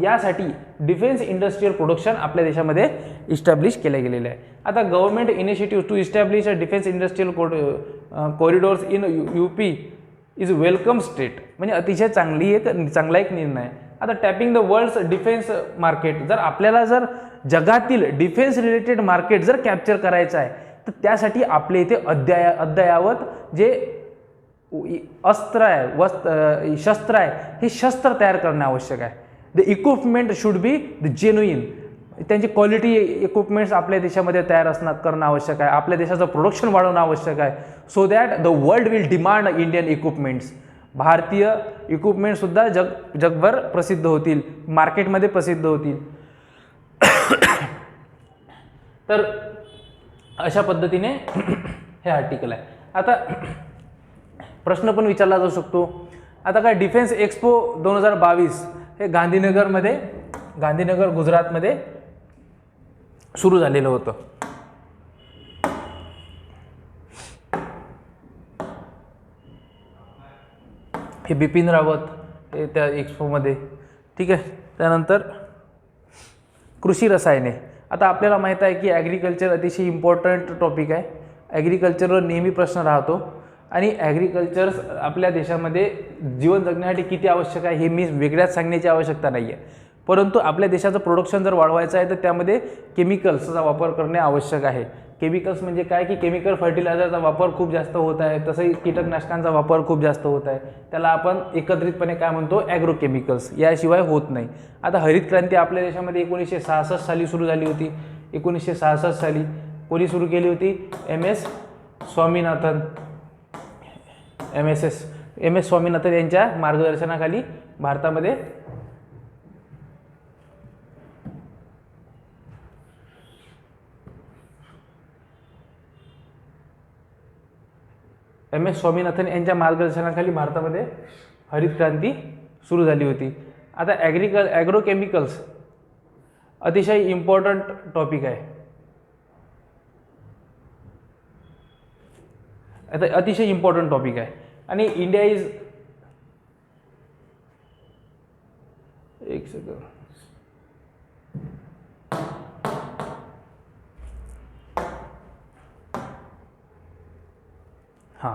यासाठी डिफेन्स इंडस्ट्रीयल प्रोडक्शन आपल्या देशामध्ये इस्टॅब्लिश केलं गेलेलं आहे. आता government initiative to establish a defence industrial corridors in UP is welcome state, म्हणजे अतिशय चांगला एक निर्णय आहे. आता tapping the world's defence market, जर आपल्याला जर जगातील डिफेन्स रिलेटेड मार्केट जर कॅप्चर करायचं आहे तर त्यासाठी आपल्या इथे अद्ययावत जे अस्त्र आहे शस्त्र आहे, हे शस्त्र तयार करणं आवश्यक आहे. The equipment should be the genuine. त्यांची क्वालिटी इक्विपमेंट्स आपल्या देशामध्ये तयार करणं आवश्यक आहे. आपल्या देशाचं प्रोडक्शन वाढवणं आवश्यक आहे. So that the world will demand Indian equipments. भारतीय इक्विपमेंटसुद्धा जगभर प्रसिद्ध होतील, मार्केटमध्ये प्रसिद्ध होतील. तर अशा पद्धतीने हे आर्टिकल आहे. आता प्रश्न पण विचारला जाऊ शकतो, आता काय डिफेन्स एक्सपो 2022 हे गांधीनगर गुजरातमध्ये सुरू झालेलं होतं. हे बिपिन रावत हे त्या एक्सपोमध्ये. ठीक आहे. त्यानंतर कृषी रसायने. आता आपल्याला माहीत आहे की ॲग्रिकल्चर अतिशय इम्पॉर्टंट टॉपिक आहे. ॲग्रिकल्चरवर नेहमी प्रश्न राहतो आणि ॲग्रिकल्चर आपल्या देशामध्ये जीवन जगण्यासाठी किती आवश्यक आहे हे मी वेगळ्याच सांगण्याची आवश्यकता नाही आहे. परंतु आपल्या देशाचं प्रोडक्शन जर वाढवायचं आहे तर त्यामध्ये केमिकल्सचा वापर करणे आवश्यक आहे. केमिकल्स म्हणजे काय की केमिकल फर्टिलायझरचा वापर खूप जास्त होत आहे, तसंही कीटकनाशकांचा वापर खूप जास्त होत आहे. त्याला आपण एकत्रितपणे काय म्हणतो, ॲग्रो केमिकल्स. याशिवाय होत नाही. आता हरित क्रांती आपल्या देशामध्ये 1966 साली सुरू झाली होती. 1966 साली कोणी सुरू केली होती? MS स्वामीनाथन स्वामीनाथन यांच्या मार्गदर्शनाखाली भारतामध्ये स्वामीनाथन यांच्या मार्गदर्शनाखाली भारतामध्ये हरित क्रांती सुरू झाली होती. आता ॲग्रो केमिकल्स अतिशय इम्पॉर्टंट टॉपिक आहे. आता अतिशय इम्पॉर्टंट टॉपिक आहे आणि इंडिया इज एक सेकंड हां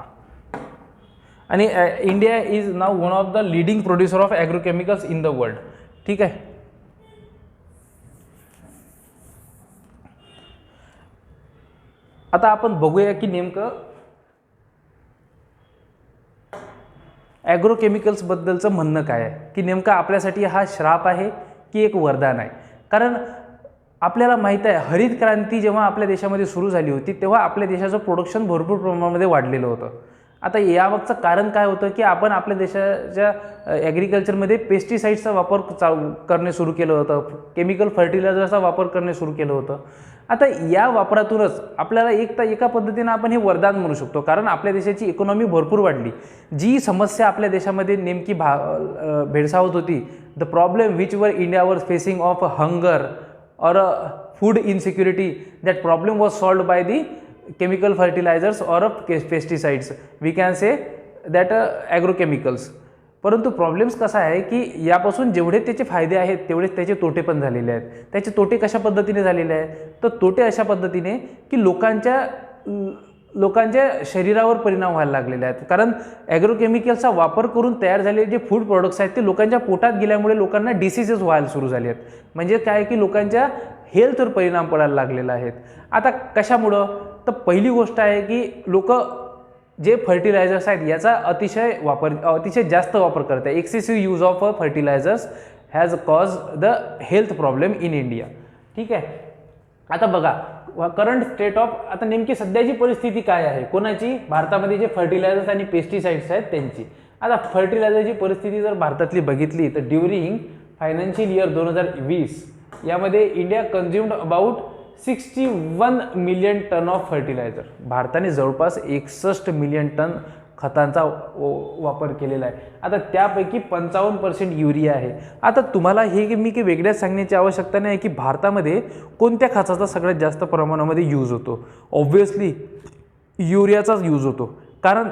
आणि India is now one of the leading producer of agrochemicals in the world. ठीक आहे. आता आपण बघूया की नेमकं ॲग्रोकेमिकल्सबद्दलचं म्हणणं काय आहे, की नेमकं आपल्यासाठी हा श्राप आहे की एक वरदान आहे. कारण आपल्याला माहीत आहे हरित क्रांती जेव्हा आपल्या देशामध्ये सुरू झाली होती तेव्हा आपल्या देशाचं प्रोडक्शन भरपूर प्रमाणामध्ये वाढलेलं होतं. आता यामागचं कारण काय होतं की आपण आपल्या देशाच्या ॲग्रिकल्चरमध्ये पेस्टिसाईड्सचा वापर करणे सुरू केलं होतं, केमिकल फर्टिलायझरचा वापर करणे सुरू केलं होतं. आता या वापरातूनच आपल्याला एका पद्धतीनं आपण हे वरदान म्हणू शकतो, कारण आपल्या देशाची इकॉनॉमी भरपूर वाढली. जी समस्या आपल्या देशामध्ये नेमकी भेडसावत होती, द प्रॉब्लेम विच वर India was facing of hunger or food insecurity, that problem was solved by the chemical fertilizers or pesticides, we can say that agrochemicals. परंतु प्रॉब्लेम्स कसा आहे की यापासून जेवढे त्याचे फायदे आहेत तेवढेच त्याचे तोटे पण झालेले आहेत. त्याचे तोटे कशा पद्धतीने झालेले आहेत, तर तोटे अशा पद्धतीने की लोकांच्या शरीरावर परिणाम व्हायला लागलेले आहेत. कारण ॲग्रोकेमिकल्सचा वापर करून तयार झालेले जे फूड प्रोडक्ट्स आहेत ते लोकांच्या पोटात गेल्यामुळे लोकांना डिसीजेस व्हायला सुरू झाले आहेत. म्हणजे काय की लोकांच्या हेल्थवर परिणाम पडायला लागलेला आहेत. आता कशामुळं, तर पहिली गोष्ट आहे की लोक जे फर्टिलायझर्स आहेत याचा अतिशय जास्त वापर करत आहे. Excessive use of fertilisers has cause the health problem in India. ठीक आहे. आता बघा करंट स्टेट ऑफ, आता नेमकी सध्याची परिस्थिती काय आहे कोणाची, भारतामध्ये जे फर्टिलायझर्स आणि पेस्टिसाइड्स आहेत त्यांची. आता फर्टिलायझरची परिस्थिती जर भारतातली बघितली तर ड्युरिंग फायनान्शियल इयर 2020 यामध्ये India consumed about 61 million tonne of fertiliser. भारताने जवळपास 61 मिलियन टन खतांचा वापर केलेला आहे. आता त्यापैकी 55% युरिया आहे. आता तुम्हाला हे मी काही वेगळ्याच सांगण्याची आवश्यकता नाही की भारतामध्ये कोणत्या खताचा सगळ्यात जास्त प्रमाणामध्ये यूज होतो. ऑब्व्हियसली युरियाचाच यूज होतो, कारण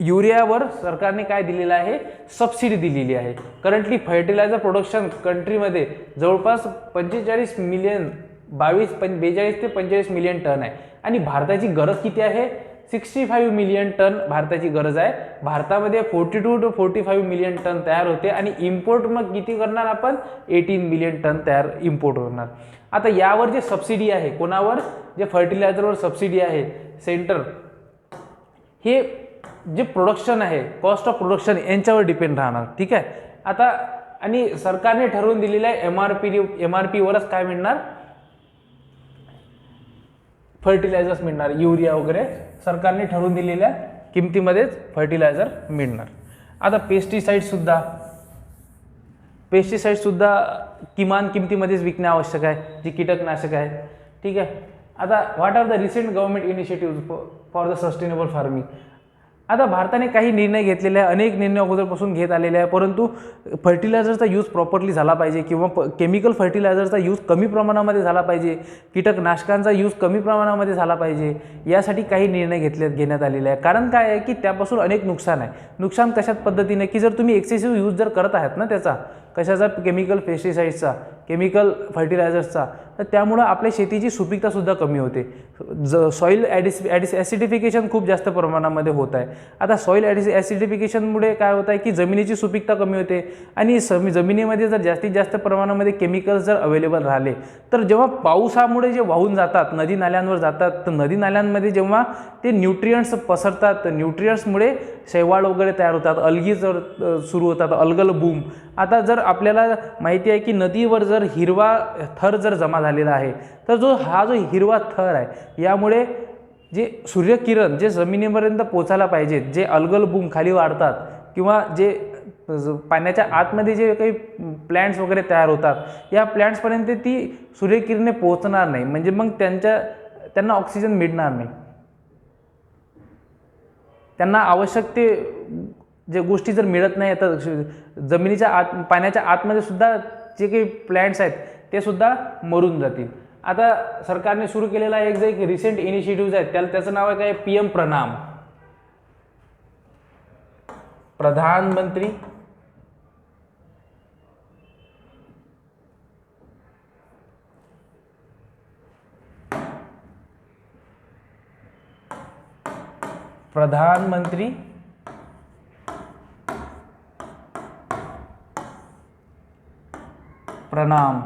युरियावर सरकारने काय दिलेलं आहे, सबसिडी दिलेली आहे. करंटली फर्टिलायझर प्रोडक्शन कंट्रीमध्ये जवळपास 42 ते 45 मिलियन टन आहे आणि भारताची गरज किती आहे, 65 मिलियन टन भारताची गरज आहे. भारतामध्ये 42 to 45 मिलियन टन तयार होते आणि इम्पोर्ट मग किती करणार आपण, 18 मिलियन टन तयार इम्पोर्ट होणार. आता यावर जे सबसिडी आहे, कोणावर, जे फर्टिलायझरवर सबसिडी आहे सेंटर, हे जे प्रोडक्शन आहे, कॉस्ट ऑफ प्रोडक्शन यांच्यावर डिपेंड राहणार. ठीक आहे. आता आणि सरकारने ठरवून दिलेलं आहे MRP वरच काय मिळणार, फर्टिलायझर्स मिळणार, युरिया वगैरे सरकारने ठरवून दिलेल्या किमतीमध्येच फर्टिलायझर मिळणार. आता पेस्टिसाइड सुद्धा किमान किमतीमध्येच विकणे आवश्यक आहे, जे कीटकनाशक आहे. ठीक आहे. आता what are the recent government initiative for the sustainable farming. आता भारताने काही निर्णय घेतलेले आहे, अनेक निर्णय अगोदरपासून घेत आलेले आहे, परंतु फर्टिलायझरचा यूज प्रॉपरली झाला पाहिजे किंवा केमिकल फर्टिलायझरचा यूज कमी प्रमाणामध्ये झाला पाहिजे, कीटकनाशकांचा यूज कमी प्रमाणामध्ये झाला पाहिजे, यासाठी काही निर्णय घेण्यात आलेले आहे. कारण काय आहे की त्यापासून अनेक नुकसान आहे. नुकसान कशात पद्धतीने की जर तुम्ही एक्सेसिव्ह यूज जर करत आहात ना त्याचा, कशाचा, केमिकल पेस्टिसाइड्सचा, केमिकल फर्टिलायझर्सचा, तर त्यामुळं आपल्या शेतीची सुपीकतासुद्धा कमी होते. सॉईल ॲसिडिफिकेशन खूप जास्त प्रमाणामध्ये होत आहे. आता सॉईल ॲसिडिफिकेशनमुळे काय होत आहे की जमिनीची सुपीकता कमी होते आणि जमिनीमध्ये जर जास्तीत जास्त प्रमाणामध्ये केमिकल्स जर अवेलेबल राहिले तर जेव्हा पावसामुळे जे वाहून जातात, नदी नाल्यांवर जातात, तर नदी नाल्यांमध्ये जेव्हा ते न्यूट्रियंट्स पसरतात, तर न्यूट्रियंट्समुळे शैवाळ वगैरे तयार होतात, अल्गी जर सुरू होतात, अल्गल बूम. आता जर आपल्याला माहिती आहे की नदीवर जर हिरवा थर जर जमा झालेला आहे, तर हा जो हिरवा थर आहे, यामुळे जे सूर्यकिरण जे जमिनीपर्यंत पोचायला पाहिजेत, जे अल्गल बूम खाली वाढतात किंवा जे पाण्याच्या आतमध्ये जे काही प्लॅन्ट्स वगैरे तयार होतात, या प्लॅन्ट्सपर्यंत ती सूर्यकिरणे पोहोचणार नाही, म्हणजे मग त्यांना ऑक्सिजन मिळणार नाही. त्यांना आवश्यक ते जे गोष्टी जर मिळत नाही, तर जमिनीच्या पाण्याच्या आतमध्ये सुद्धा जे काही प्लॅन्ट्स आहेत ते सुद्धा मरून जातील. आता सरकारने सुरू केलेला एक रिसेंट इनिशिएटिव्ह आहेत, त्याचं नाव आहे काय, PM प्रणाम, प्रधानमंत्री प्रणाम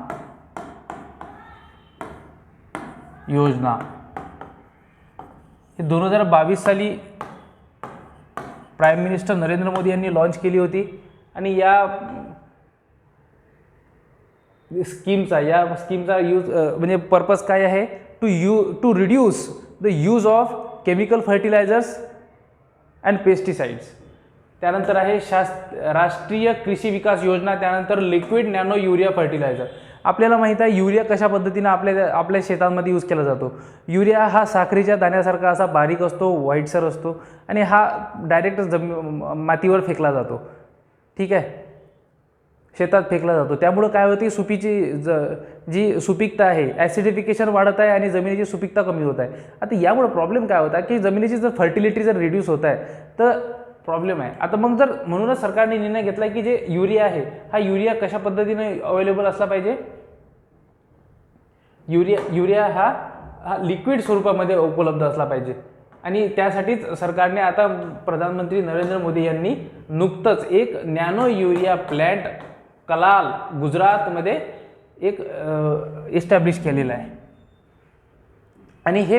योजना. हे 2022 साली प्राईम मिनिस्टर नरेंद्र मोदी यांनी लॉन्च केली होती आणि या स्कीमचा यूज म्हणजे पर्पज काय आहे, to reduce the use of chemical fertilisers and pesticides. त्यानंतर आहे राष्ट्रीय कृषी विकास योजना, त्यानंतर लिक्विड नॅनो युरिया फर्टिलायझर. आपल्याला माहीत आहे युरिया कशा पद्धतीने आपल्या शेतांमध्ये यूज केला जातो. युरिया हा साखरेच्या दाण्यासारखा असा बारीक असतो, व्हाईटसर असतो आणि हा डायरेक्ट मातीवर फेकला जातो. ठीक आहे, शेतात फेकला जातो. त्यामुळं काय होते, जी सुपीकता आहे, ॲसिडिफिकेशन वाढत आहे आणि जमिनीची सुपीकता कमी होत आहे. आता यामुळे प्रॉब्लेम काय होता की जमिनीची जर फर्टिलिटी जर रिड्यूस होत आहे तर प्रॉब्लेम आहे. आता मग जर म्हणूनच सरकारने निर्णय घेतला की जे युरिया आहे, हा युरिया कशा पद्धतीने अवेलेबल असला पाहिजे, युरिया हा लिक्विड स्वरूपामध्ये उपलब्ध असला पाहिजे. आणि त्यासाठीच सरकारने आता प्रधानमंत्री नरेंद्र मोदी यांनी नुकतंच एक नॅनो युरिया प्लॅन्ट कलाल, गुजरातमध्ये एक इस्टॅब्लिश केलेलं आहे. आणि हे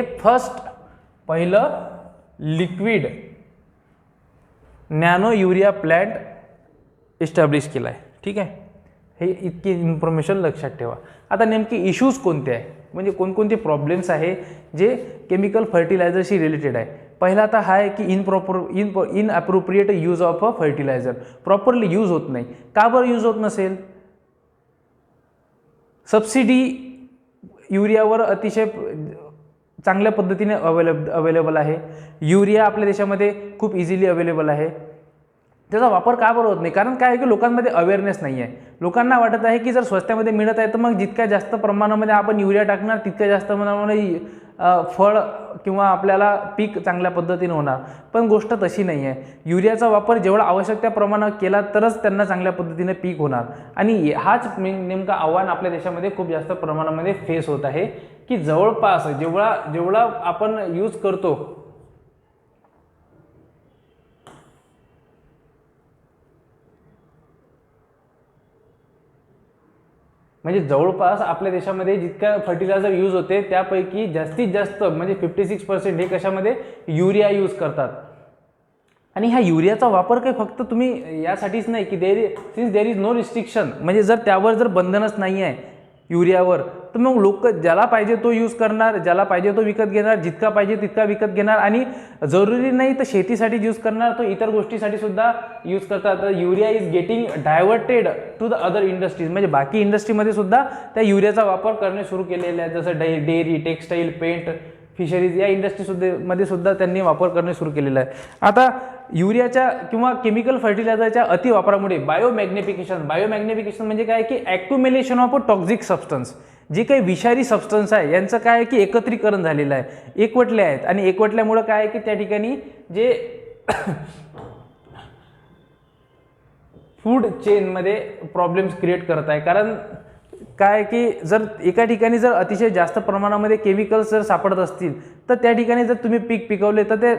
पहिलं liquid nano urea plant establish केला आहे. ठीक आहे, हे इतकी इन्फॉर्मेशन लक्षात ठेवा. आता नेमके इश्यूज कोणते आहे, म्हणजे कोणकोणते प्रॉब्लेम्स आहे जे केमिकल फर्टिलायझरशी रिलेटेड आहे. पहिला आता हा आहे की inappropriate use of a fertiliser. Properly use होत नाही. का बरं यूज होत नसेल? सबसिडी युरियावर अतिशय चांगल्या पद्धतीने अवेलेबल आहे. युरिया आपल्या देशामध्ये खूप इझिली अवेलेबल आहे. त्याचा वापर का बरं होत नाही? कारण काय आहे की लोकांमध्ये अवेअरनेस नाही आहे. लोकांना वाटत आहे की जर स्वस्तामध्ये मिळत आहे तर मग जितक्या जास्त प्रमाणामध्ये आपण युरिया टाकणार तितक्या जास्त प्रमाणामध्ये फळ किंवा आपल्याला पीक चांगल्या पद्धतीने होणार. पण गोष्ट तशी नाही आहे. युरियाचा वापर जेवढा आवश्यक त्या प्रमाणात केला तरच त्यांना चांगल्या पद्धतीने पीक होणार. आणि हाच नेमका आव्हान आपल्या देशामध्ये खूप जास्त प्रमाणामध्ये फेस होत आहे की जवळपास जेवढा आपण यूज करतो म्हणजे जवळपास आपल्या देशामध्ये जितका फर्टिलायझर यूज होते त्यापैकी जास्तीत जास्त म्हणजे 56% हे कशामध्ये युरिया यूज करतात. आणि ह्या युरियाचा वापर काही फक्त तुम्ही यासाठीच नाही की देर इज नो रिस्ट्रिक्शन, म्हणजे जर त्यावर जर बंधनच नाही आहे युरियावर, तर मग लोक ज्याला पाहिजे तो यूज करणार, ज्याला पाहिजे तो विकत घेणार, जितका पाहिजे तितका विकत घेणार, आणि जरुरी नाही तर शेतीसाठी यूज करणार, तो इतर गोष्टीसाठी सुद्धा यूज करतात. तर urea is getting diverted to the other industries, म्हणजे बाकी इंडस्ट्रीमध्ये सुद्धा त्या युरियाचा वापर करणे सुरू केलेला आहे, जसं डेअरी, टेक्स्टाईल, पेंट, फिशरीज या इंडस्ट्रीमध्ये सुद्धा त्यांनी वापर करणे सुरू केलेला आहे. आता युरियाच्या किंवा केमिकल फर्टिलायझरच्या अतिवापरामुळे बायोमॅग्निफिकेशन म्हणजे काय की ॲक्युम्युलेशन ऑफ अ टॉक्झिक सबस्टन्स, जे काही विषारी सबस्टन्स आहे यांचं काय आहे की एकत्रीकरण झालेलं आहे, एकवटले आहेत, आणि एकवटल्यामुळं काय आहे की त्या ठिकाणी जे फूड चेनमध्ये प्रॉब्लेम्स क्रिएट करत आहे. कारण काय की जर एका ठिकाणी जर अतिशय जास्त प्रमाणामध्ये केमिकल्स जर सापडत असतील तर त्या ठिकाणी जर तुम्ही पीक पिकवले तर ते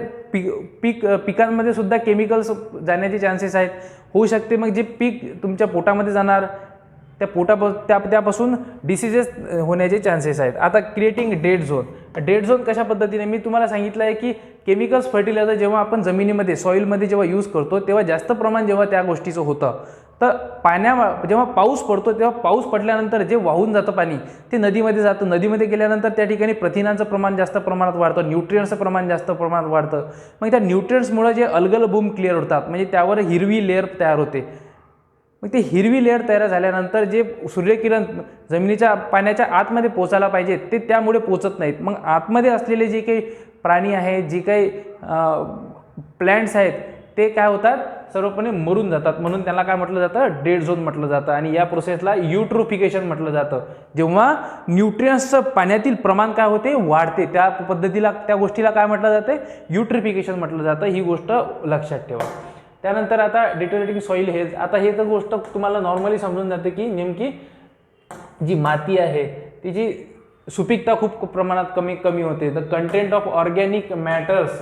पिकांमध्ये सुद्धा केमिकल्स जाण्याचे चान्सेस आहेत. होऊ शकते मग जे पीक तुमच्या पोटामध्ये जाणार त्यापासून डिसीजेस होण्याचे चान्सेस आहेत. आता क्रिएटिंग डेड झोन कशा पद्धतीने मी तुम्हाला सांगितलं आहे की केमिकल्स फर्टिलायझर जेव्हा आपण जमिनीमध्ये सॉईलमध्ये जेव्हा यूज करतो तेव्हा जास्त प्रमाण जेव्हा त्या गोष्टीचं होतं तर जेव्हा पाऊस पडतो तेव्हा पाऊस पडल्यानंतर जे वाहून जातं पाणी ते नदीमध्ये जातं, नदीमध्ये गेल्यानंतर त्या ठिकाणी प्रथिनांचं प्रमाण जास्त प्रमाणात वाढतं, न्यूट्रियंट्सचं प्रमाण जास्त प्रमाणात वाढतं. मग त्या न्यूट्रियंट्समुळे जे अलगल बूम क्लिअर होतात, म्हणजे त्यावर हिरवी लेअर तयार होते. मग ते हिरवी लेअर तयार झाल्यानंतर जे सूर्यकिरण जमिनीच्या पाण्याच्या आतमध्ये पोचायला पाहिजे ते त्यामुळे पोचत नाहीत. मग आतमध्ये असलेले जे काही प्राणी आहेत, जे काही प्लॅन्ट्स आहेत ते काय होतात, सर्वपणे मरून जातात. म्हणून त्याला काय म्हटलं जातं, डेड झोन म्हटलं जातं. आणि या प्रोसेसला युट्रोफिकेशन म्हटलं जातं. जेव्हा न्यूट्रियंट्सचं पाण्यातील प्रमाण काय होते, वाढते, त्या पद्धतीला त्या गोष्टीला काय म्हटलं जाते, युट्रिफिकेशन म्हटलं जातं. ही गोष्ट लक्षात ठेवा. त्यानंतर आता डिटोरेटिंग सॉईल हेल्थ. आता हे तर गोष्ट तुम्हाला नॉर्मली समजून जाते की नेमकी जी माती आहे तिची सुपीकता खूप प्रमाणात कमी होते. The content of organic matters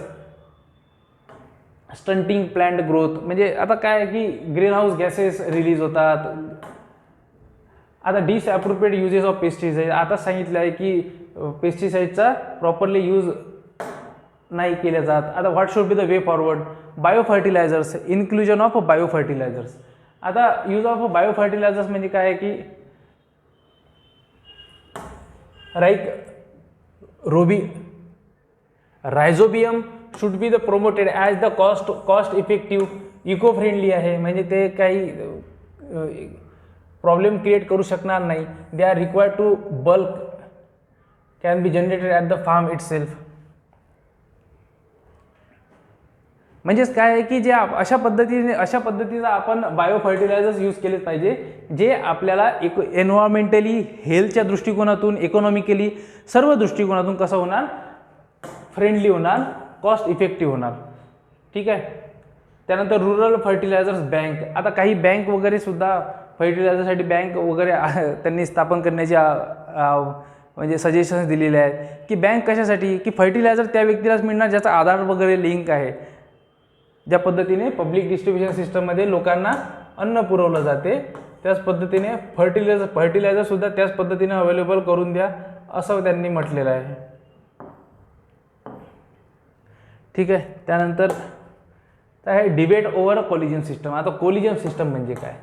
stunting plant growth, म्हणजे आता काय की ग्रीन हाऊस गॅसेस रिलीज होतात. आता डिसअप्रोप्रिएट युजेस ऑफ पेस्टिसाइड, आता सांगितलं आहे की पेस्टिसाइडचा प्रॉपरली यूज नाही केले जात. आता what should be the way forward, bio fertilisers, inclusion of bio fertilisers. आता यूज ऑफ बायो फर्टिलायझर्स म्हणजे काय आहे की rhizobium should be the promoted as the cost effective, eco friendly आहे, म्हणजे ते काही प्रॉब्लेम क्रिएट करू शकणार नाही. They are required to bulk, can be generated at the farm itself. म्हणजेच काय आहे की जे अशा पद्धतीचा आपण बायो फर्टिलायझर्स यूज केलेच पाहिजे जे आपल्याला एन्व्हायरमेंटली, हेल्थच्या दृष्टिकोनातून, इकॉनॉमिकली, सर्व दृष्टिकोनातून कसं होणार, फ्रेंडली होणार, कॉस्ट इफेक्टिव्ह होणार. ठीक आहे. त्यानंतर रुरल फर्टिलायझर्स बँक. आता काही बँक वगैरे सुद्धा फर्टिलायझरसाठी बँक वगैरे त्यांनी स्थापन करण्याची म्हणजे सजेशन्स दिलेले आहेत की बँक कशासाठी, की फर्टिलायझर त्या व्यक्तीलाच मिळणार ज्याचा आधार वगैरे लिंक आहे. ज्या पद्धतीने पब्लिक डिस्ट्रीब्युशन सिस्टममध्ये लोकांना अन्न पुरवलं जाते त्याच पद्धतीने फर्टिलायझर सुद्धा त्याच पद्धतीने अवेलेबल करून द्या असं त्यांनी म्हटलेलं आहे. ठीक आहे. त्यानंतर आहे डिबेट ओव्हर कोलिजन सिस्टम. आता कोलिजन सिस्टम म्हणजे काय,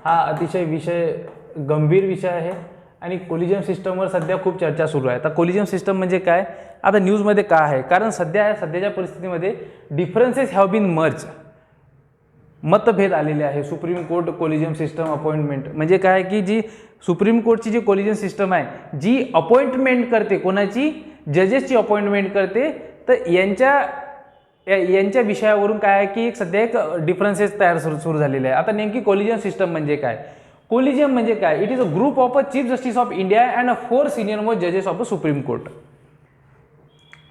हा अतिशय गंभीर विषय आहे आणि कोलिजन सिस्टमवर सध्या खूप चर्चा सुरू आहे. आता कोलिजन सिस्टम म्हणजे काय, आता न्यूजमध्ये का आहे, कारण सध्याच्या परिस्थितीमध्ये डिफरन्सेस हॅव बीन मर्ज, मतभेद आलेले आहे. Supreme court collision system appointment म्हणजे काय की जी सुप्रीम कोर्टची जी कोलिजन सिस्टम आहे जी अपॉइंटमेंट करते, कोणाची, जजेसची अपॉइंटमेंट करते, तर यांच्या विषयावरून काय आहे की सध्या एक डिफरन्सेस तयार सुरू झालेले आहे. आता नेमकी कोलिजन सिस्टम म्हणजे काय, कोलिजियम म्हणजे काय, it is a group of a chief justice of India and 4 senior most जजेस of the Supreme Court.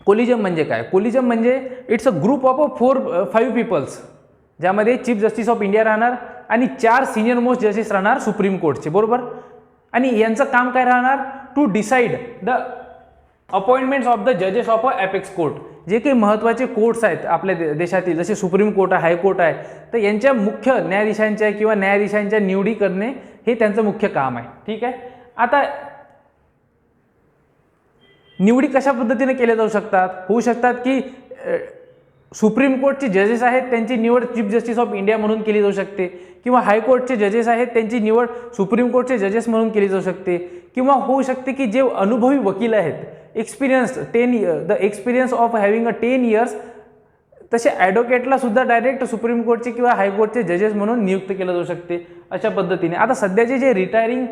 Collegium म्हणजे काय, कोलिजियम म्हणजे it's a group of 5 peoples, ज्यामध्ये चीफ जस्टिस ऑफ इंडिया राहणार आणि 4 सिनियर मोस्ट जजेस राहणार सुप्रीम कोर्टचे, बरोबर. आणि यांचं काम काय राहणार, to decide the appointments of the जजेस ऑफ अ एपेक्स कोर्ट. जे काही महत्त्वाचे कोर्ट्स आहेत आपल्या देशातील, जसे सुप्रीम कोर्ट आहे, हायकोर्ट आहे, तर यांच्या मुख्य न्यायाधीशांच्या निवडी करणे हे त्यांचं मुख्य काम आहे. ठीक आहे. आता निवडी कशा पद्धतीने केल्या जाऊ शकतात? होऊ शकतात की सुप्रीम कोर्टचे जजेस आहेत त्यांची निवड चीफ जस्टिस ऑफ इंडिया म्हणून केली जाऊ शकते, किंवा हायकोर्टचे जजेस आहेत त्यांची निवड सुप्रीम कोर्टचे जजेस म्हणून केली जाऊ शकते, किंवा होऊ शकते की जे अनुभवी वकील आहेत, experience the experience of having 10 years, तसे ॲडव्होकेटला सुद्धा डायरेक्ट सुप्रीम कोर्टचे किंवा हायकोर्टचे जजेस म्हणून नियुक्त केलं जाऊ शकते अशा पद्धतीने. आता सध्याचे जे रिटायरिंग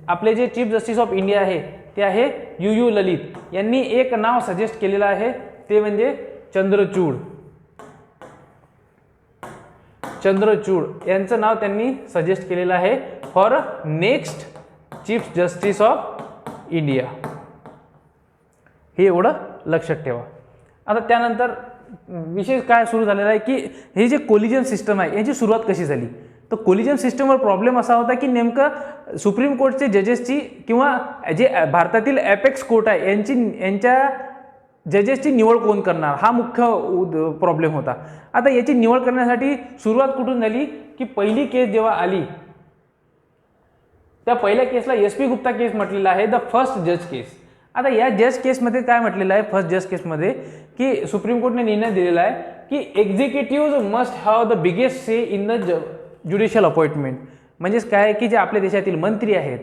आपले जे चीफ जस्टिस ऑफ इंडिया आहे ते आहे यू ललित. यांनी एक नाव सजेस्ट केलेलं आहे, ते म्हणजे चंद्रचूड यांचं नाव त्यांनी सजेस्ट केलेलं आहे for next chief justice of India. हे एवढं लक्षात ठेवा. आता त्यानंतर विषय काय सुरू झालेला आहे की हे जे कोलिजन सिस्टम आहे याची सुरुवात कशी झाली. तर कोलिजन सिस्टमवर प्रॉब्लेम असा होता की नेमकं सुप्रीम कोर्टचे जजेसची किंवा जे भारतातील ॲपेक्स कोर्ट आहे यांच्या जजेसची निवड कोण करणार, हा मुख्य प्रॉब्लेम होता. आता याची निवड करण्यासाठी सुरुवात कुठून झाली की पहिली केस जेव्हा आली, त्या पहिल्या केसला SP गुप्ता केस म्हटलेला आहे, द फर्स्ट जज केस. आता या जज केसमध्ये काय म्हटलेलं आहे, फर्स्ट जज केसमध्ये की सुप्रीम कोर्टने निर्णय दिलेला आहे की executive must have the biggest say in the judicial appointment. म्हणजेच काय की जे आपल्या देशातील मंत्री आहेत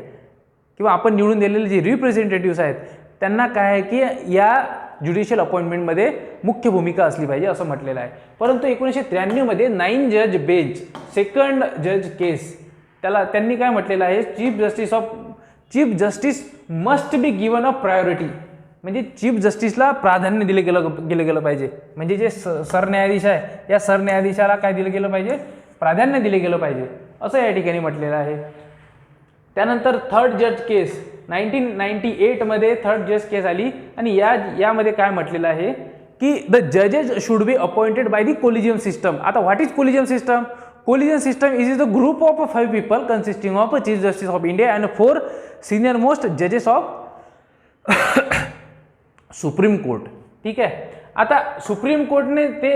किंवा आपण निवडून दिलेले जे रिप्रेझेंटेटिव्स आहेत त्यांना काय आहे की या ज्युडिशियल अपॉइंटमेंटमध्ये मुख्य भूमिका असली पाहिजे असं म्हटलेलं आहे. परंतु 1993 मध्ये 9 जज बेंच सेकंड जज केस त्यांनी काय म्हटलेलं आहे, chief justice must be given a priority. म्हणजे चीफ जस्टिसला प्राधान्य दिलं गेलं पाहिजे. म्हणजे जे सरन्यायाधीश आहे या सरन्यायाधीशाला काय दिलं गेलं पाहिजे, प्राधान्य दिले गेलं पाहिजे असं या ठिकाणी म्हटलेलं आहे. त्यानंतर थर्ड जज केस 1998 मध्ये थर्ड जज केस आली आणि यामध्ये काय म्हटलेलं आहे की द जजेस should be appointed by the collegium system. आता what is collegium system? Collegium system is the group of 5 people consisting of chief justice of India and 4 senior most जजेस ऑफ सुप्रीम कोर्ट. ठीक आहे. आता supreme कोर्टने ते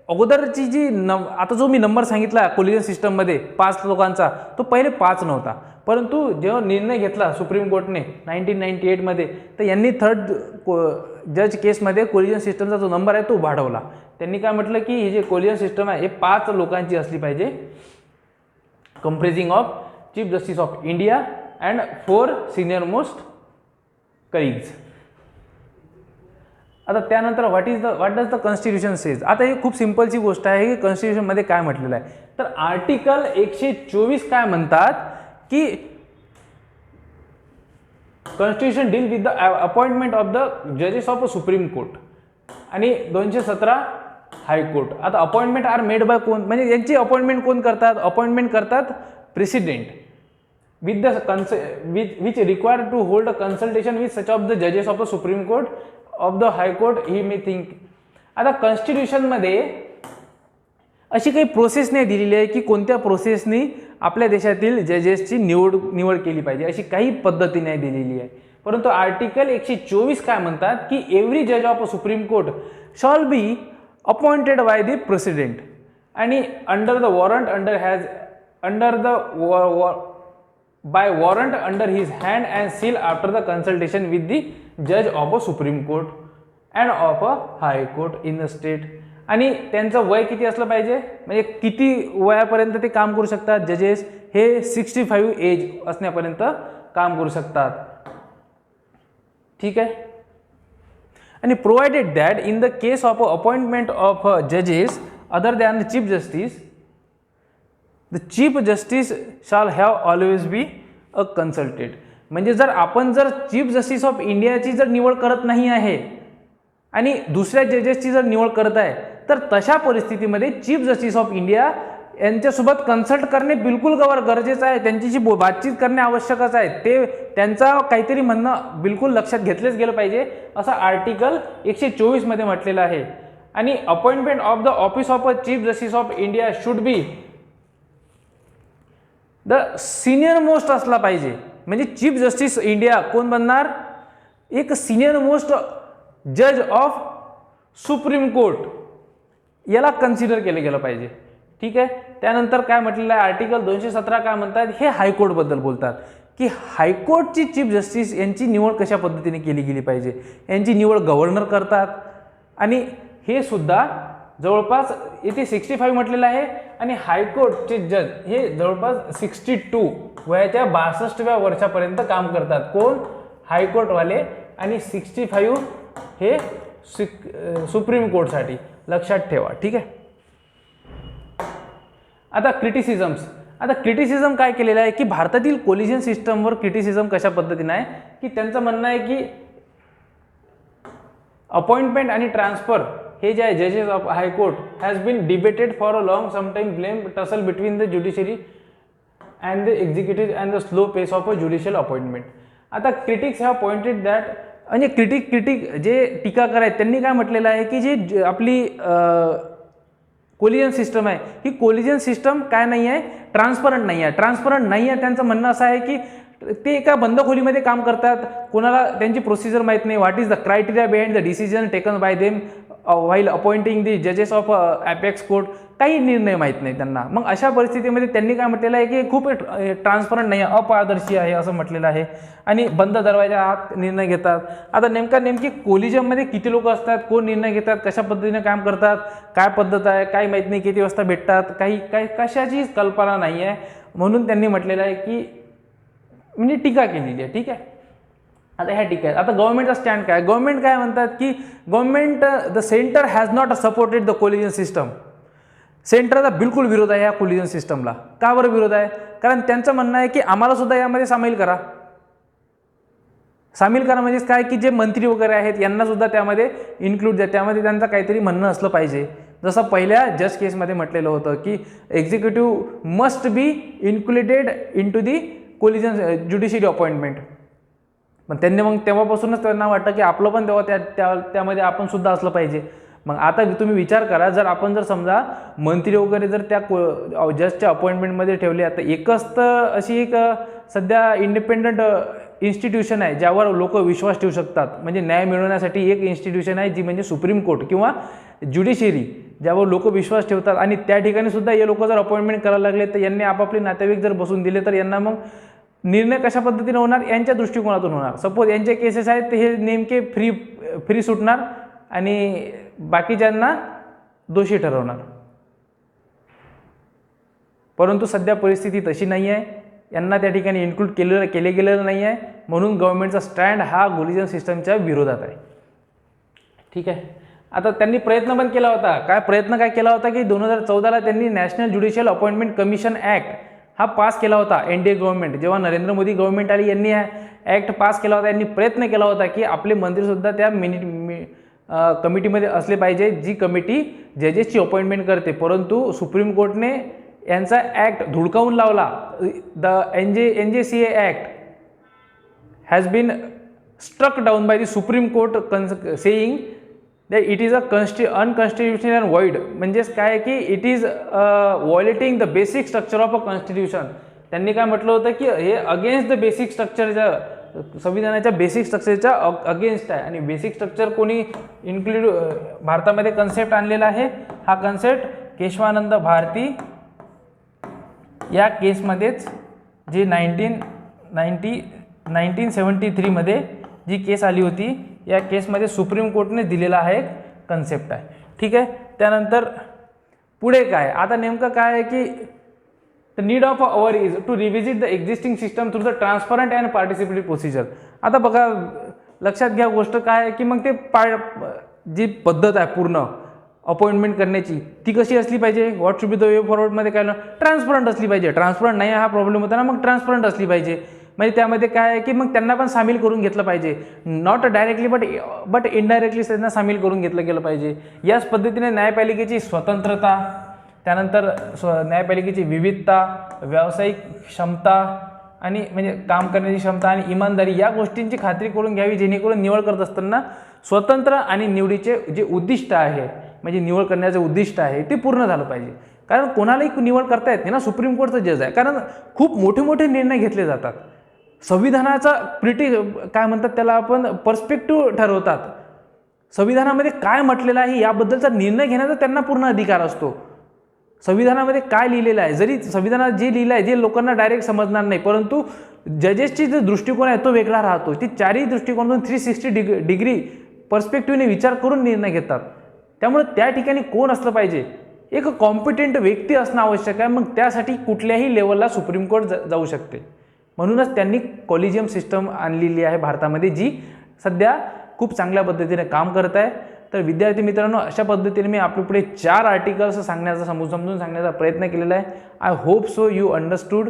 अगोदरची जी आता जो मी number सांगितला collision सिस्टममध्ये 5 लोकांचा, तो पहिले 5 नव्हता. परंतु जेव्हा निर्णय घेतला सुप्रीम कोर्टने 1998 मध्ये, तर यांनी थर्ड जज केसमध्ये कोलिजन सिस्टमचा जो नंबर आहे तो वाढवला. त्यांनी काय म्हटलं की ही जे कोलिजन सिस्टम आहे हे 5 लोकांची असली पाहिजे, comprising of chief justice of India and 4 senior most colleagues. आता त्यानंतर what does the constitution says. आता ही खूप सिंपलची गोष्ट आहे की कॉन्स्टिट्यूशनमध्ये काय म्हटलेलं आहे. तर आर्टिकल 124 काय म्हणतात की constitution deal with the appointment of the जजेस ऑफ सुप्रीम कोर्ट आणि 217 हायकोर्ट. आता अपॉइंटमेंट आर मेड बाय कोण, म्हणजे यांची अपॉइंटमेंट कोण करतात, अपॉइंटमेंट करतात president with which required to hold a consultation with such of the जजेस of the Supreme Court of the high court he may think. आता कॉन्स्टिट्यूशनमध्ये अशी काही प्रोसेस नाही दिलेली आहे की कोणत्या प्रोसेसनी आपल्या देशातील जजेसची निवड केली पाहिजे, अशी काही पद्धती नाही दिलेली आहे. परंतु आर्टिकल 124 काय म्हणतात की एव्हरी जज of Supreme Court shall be appointed by the president आणि under the warrant by warrant under his hand and seal after the consultation with the judge of a supreme court and of a high court in the state. आणि त्यांचं वय किती असलं पाहिजे, म्हणजे किती वयापर्यंत ते काम करू शकतात जजेस, हे 65 एज असण्यापर्यंत काम करू शकतात. ठीक आहे. आणि provided that in the case of appointment of जजेस other than the chief justice the chief justice shall have always be a consulted. म्हणजे जर चीफ जस्टिस ऑफ इंडियाची जर निवड करत नाही आहे आणि दुसऱ्या जजेसची जर निवड करत आहे, तर तशा परिस्थितीमध्ये चीफ जस्टिस ऑफ इंडिया यांच्यासोबत कन्सल्ट करणे बिलकुल गरजेचं आहे, त्यांच्याशी बातचीत करणे आवश्यकच आहे. ते त्यांचा काहीतरी म्हणणं बिलकुल लक्षात घेतलेच गेलं पाहिजे असं आर्टिकल 124 मध्ये म्हटलेलं आहे. आणि appointment of the office of a chief justice of India should be the senior most असला पाहिजे. म्हणजे चीफ जस्टिस इंडिया कोण बनणार, एक सिनियर मोस्ट जज ऑफ सुप्रीम कोर्ट, याला कन्सिडर केलं गेलं पाहिजे. ठीक आहे. त्यानंतर काय म्हटलेलं आहे आर्टिकल 217 काय म्हणतात, हे हायकोर्टबद्दल बोलतात की हायकोर्टची चीफ जस्टिस यांची निवड कशा पद्धतीने केली गेली पाहिजे. यांची निवड गव्हर्नर करतात आणि हे सुद्धा जवळपास इथे 65 म्हटलेलं आहे आणि हायकोर्टचे जज हे जवळपास 62 वयाच्या 62व्या वर्षापर्यंत काम करतात. कोण? हायकोर्टवाले. आणि 65 हे सुप्रीम कोर्टसाठी. लक्षात ठेवा. ठीक आहे. आता क्रिटिसिझम काय केलेलं आहे की भारतातील कोलिजन सिस्टमवर क्रिटिसिझम कशा पद्धतीने आहे की त्यांचं म्हणणं आहे की अपॉइंटमेंट आणि ट्रान्सफर हे जे आहे जजेस of high court has been debated for a long sometime blame tussle between the judiciary and the executive and the slow pace of a judicial appointment. आता क्रिटिक्स हॅव पॉइंटेड दॅट म्हणजे critic जे टीकाकार आहेत त्यांनी काय म्हटलेलं आहे की जे आपली कोलिजन सिस्टम आहे ही कोलिजन सिस्टम काय नाही आहे, ट्रान्सपरंट नाही आहे. त्यांचं म्हणणं असं आहे की ते एका बंद खोलीमध्ये काम करतात, कोणाला त्यांची प्रोसिजर माहीत नाही. What is the criteria behind the decision taken by them while appointing the जजेस ऑफ अपेक्स कोर्ट. काही निर्णय माहीत नाही त्यांना. मग अशा परिस्थितीमध्ये त्यांनी काय म्हटलेलं आहे की खूप ट्रान्सपरंट नाही आहे, अपारदर्शी आहे असं म्हटलेलं आहे आणि बंद दरवाजा आत निर्णय घेतात. आता नेमकी कोलिजनमध्ये किती लोक असतात, कोण निर्णय घेतात, कशा पद्धतीने काम करतात, काय पद्धत आहे, काही माहीत नाही, किती वाजता भेटतात, काही कशाचीच कल्पना नाही आहे. म्हणून त्यांनी म्हटलेलं आहे की म्हणजे टीका केलेली आहे. ठीक आहे. आता ह्या टीका आहेत. आता गव्हर्नमेंटचा स्टँड काय? गव्हर्नमेंट काय म्हणतात की government the centre has not supported the collision system. सेंटरचा बिलकुल विरोध आहे या कोलिजन सिस्टमला. का बरं विरोध आहे? कारण त्यांचं म्हणणं आहे की आम्हाला सुद्धा यामध्ये सामील करा म्हणजेच काय की जे मंत्री वगैरे आहेत यांना सुद्धा त्यामध्ये इन्क्लूड द्या. त्यामध्ये त्यांचं काहीतरी म्हणणं असलं पाहिजे. जसं पहिल्या जज केसमध्ये म्हटलेलं होतं की executive must be included in to the collegium judiciary appointment. पण त्यांनी मग तेव्हापासूनच त्यांना वाटतं की आपलं पण तेव्हा त्यामध्ये आपण सुद्धा असलं पाहिजे. मग आता तुम्ही विचार करा, जर समजा मंत्री वगैरे जर त्या जजच्या अपॉइंटमेंटमध्ये ठेवले, आता एकच तर अशी एक सध्या इंडिपेंडंट इन्स्टिट्यूशन आहे ज्यावर लोक विश्वास ठेवू शकतात. म्हणजे न्याय मिळवण्यासाठी एक इन्स्टिट्यूशन आहे जी म्हणजे सुप्रीम कोर्ट किंवा ज्युडिशरी, ज्यावर लोक विश्वास ठेवतात. आणि त्या ठिकाणी सुद्धा हे लोक जर अपॉइंटमेंट करायला लागले तर यांनी आपापले नातेवाईक जर बसून दिले तर यांना मग निर्णय कशा पद्धतीने होणार? यांच्या दृष्टिकोनातून होणार. सपोज यांचे केसेस आहेत ते हे नेमके फ्री सुटणार आणि बाकीच्यांना दोषी ठरवणार. परंतु सध्या परिस्थिती तशी नाही आहे. यांना त्या ठिकाणी इन्क्लूड केले गेलेलं नाही आहे. म्हणून गव्हर्नमेंटचा स्टँड हा कोलिजन सिस्टमच्या विरोधात आहे. ठीक आहे. आता त्यांनी प्रयत्न पण केला होता. काय केला होता की 2014ला त्यांनी national judicial appointment commission act हा पास केला होता. एनडीए गव्हर्नमेंट जेव्हा नरेंद्र मोदी गव्हर्नमेंट आली यांनी हा ॲक्ट पास केला होता. यांनी प्रयत्न केला होता की आपले मंत्रीसुद्धा त्या कमिटीमध्ये असले पाहिजे जी कमिटी जजेसची अपॉइंटमेंट करते. परंतु सुप्रीम कोर्टने यांचा ॲक्ट धुडकावून लावला. The NJCA act has been struck down by the Supreme Court saying that it is unconstitutional and void. म्हणजेच काय की it is violating the basic structure of a constitution. त्यांनी काय म्हटलं होतं की हे अगेन्स्ट द बेसिक स्ट्रक्चरच्या, संविधानाच्या बेसिक स्ट्रक्चरच्या अगेन्स्ट आहे. आणि बेसिक स्ट्रक्चर कोणी भारतामध्ये कन्सेप्ट आणलेला आहे? हा कन्सेप्ट केशवानंद भारती या केसमध्येच जे 1973 मध्ये जी केस आली होती या केसमध्ये सुप्रीम कोर्टने दिलेला हा एक कन्सेप्ट आहे. ठीक आहे. त्यानंतर पुढे काय? आता नेमकं काय आहे की the need of hour is to revisit the existing system through the transparent and participatory procedure. आता बघा, लक्षात घ्या गोष्ट काय आहे की मग ते जी पद्धत आहे पूर्ण अपॉइंटमेंट करण्याची ती कशी असली पाहिजे? What should be the way फॉरवर्डमध्ये काय ट्रान्सपरंट असली पाहिजे. ट्रान्सपरंट नाही हा प्रॉब्लेम होता ना, मग ट्रान्सपरंट असली पाहिजे. म्हणजे त्यामध्ये काय आहे की मग त्यांना पण सामील करून घेतलं पाहिजे. नॉट डायरेक्टली बट इनडायरेक्टली त्यांना सामील करून घेतलं गेलं पाहिजे. याच पद्धतीने न्यायपालिकेची स्वतंत्रता, त्यानंतर न्यायपालिकेची विविधता, व्यावसायिक क्षमता आणि म्हणजे काम करण्याची क्षमता आणि इमानदारी या गोष्टींची खात्री करून घ्यावी, जेणेकरून निवड करत असताना स्वतंत्र आणि निवडीचे जे उद्दिष्ट आहे, म्हणजे निवड करण्याचं उद्दिष्ट आहे ते पूर्ण झालं पाहिजे. कारण कोणालाही निवड करता येत नाही ना, सुप्रीम कोर्टचा जज आहे. कारण खूप मोठे मोठे निर्णय घेतले जातात. संविधानाचा काय म्हणतात त्याला आपण पर्स्पेक्टिव्ह ठरवतात. संविधानामध्ये काय म्हटलेलं आहे याबद्दलचा निर्णय घेण्याचा त्यांना पूर्ण अधिकार असतो. संविधानामध्ये काय लिहिलेलं आहे, जरी संविधानात जे लिहिलं आहे जे लोकांना डायरेक्ट समजणार नाही, परंतु जजेसची जो दृष्टिकोन आहे तो वेगळा राहतो. ती चारही दृष्टिकोनातून 360 डिग्री पर्स्पेक्टिव्हने विचार करून निर्णय घेतात. त्यामुळे त्या ठिकाणी कोण असलं पाहिजे, एक कॉम्पिटंट व्यक्ती असणं आवश्यक आहे. मग त्यासाठी कुठल्याही लेवलला सुप्रीम कोर्ट जाऊ शकते. म्हणूनच त्यांनी कॉलेजियम सिस्टम आणलेली आहे भारतामध्ये, जी सध्या खूप चांगल्या पद्धतीने काम करत आहे. तर विद्यार्थी मित्रांनो, अशा पद्धतीने मी आपल्या पुढे 4 आर्टिकल्स समजून सांगण्याचा प्रयत्न केलेला आहे. I hope so you understood.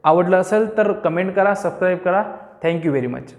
आवडलं असेल तर कमेंट करा, सबस्क्राईब करा. Thank you very much.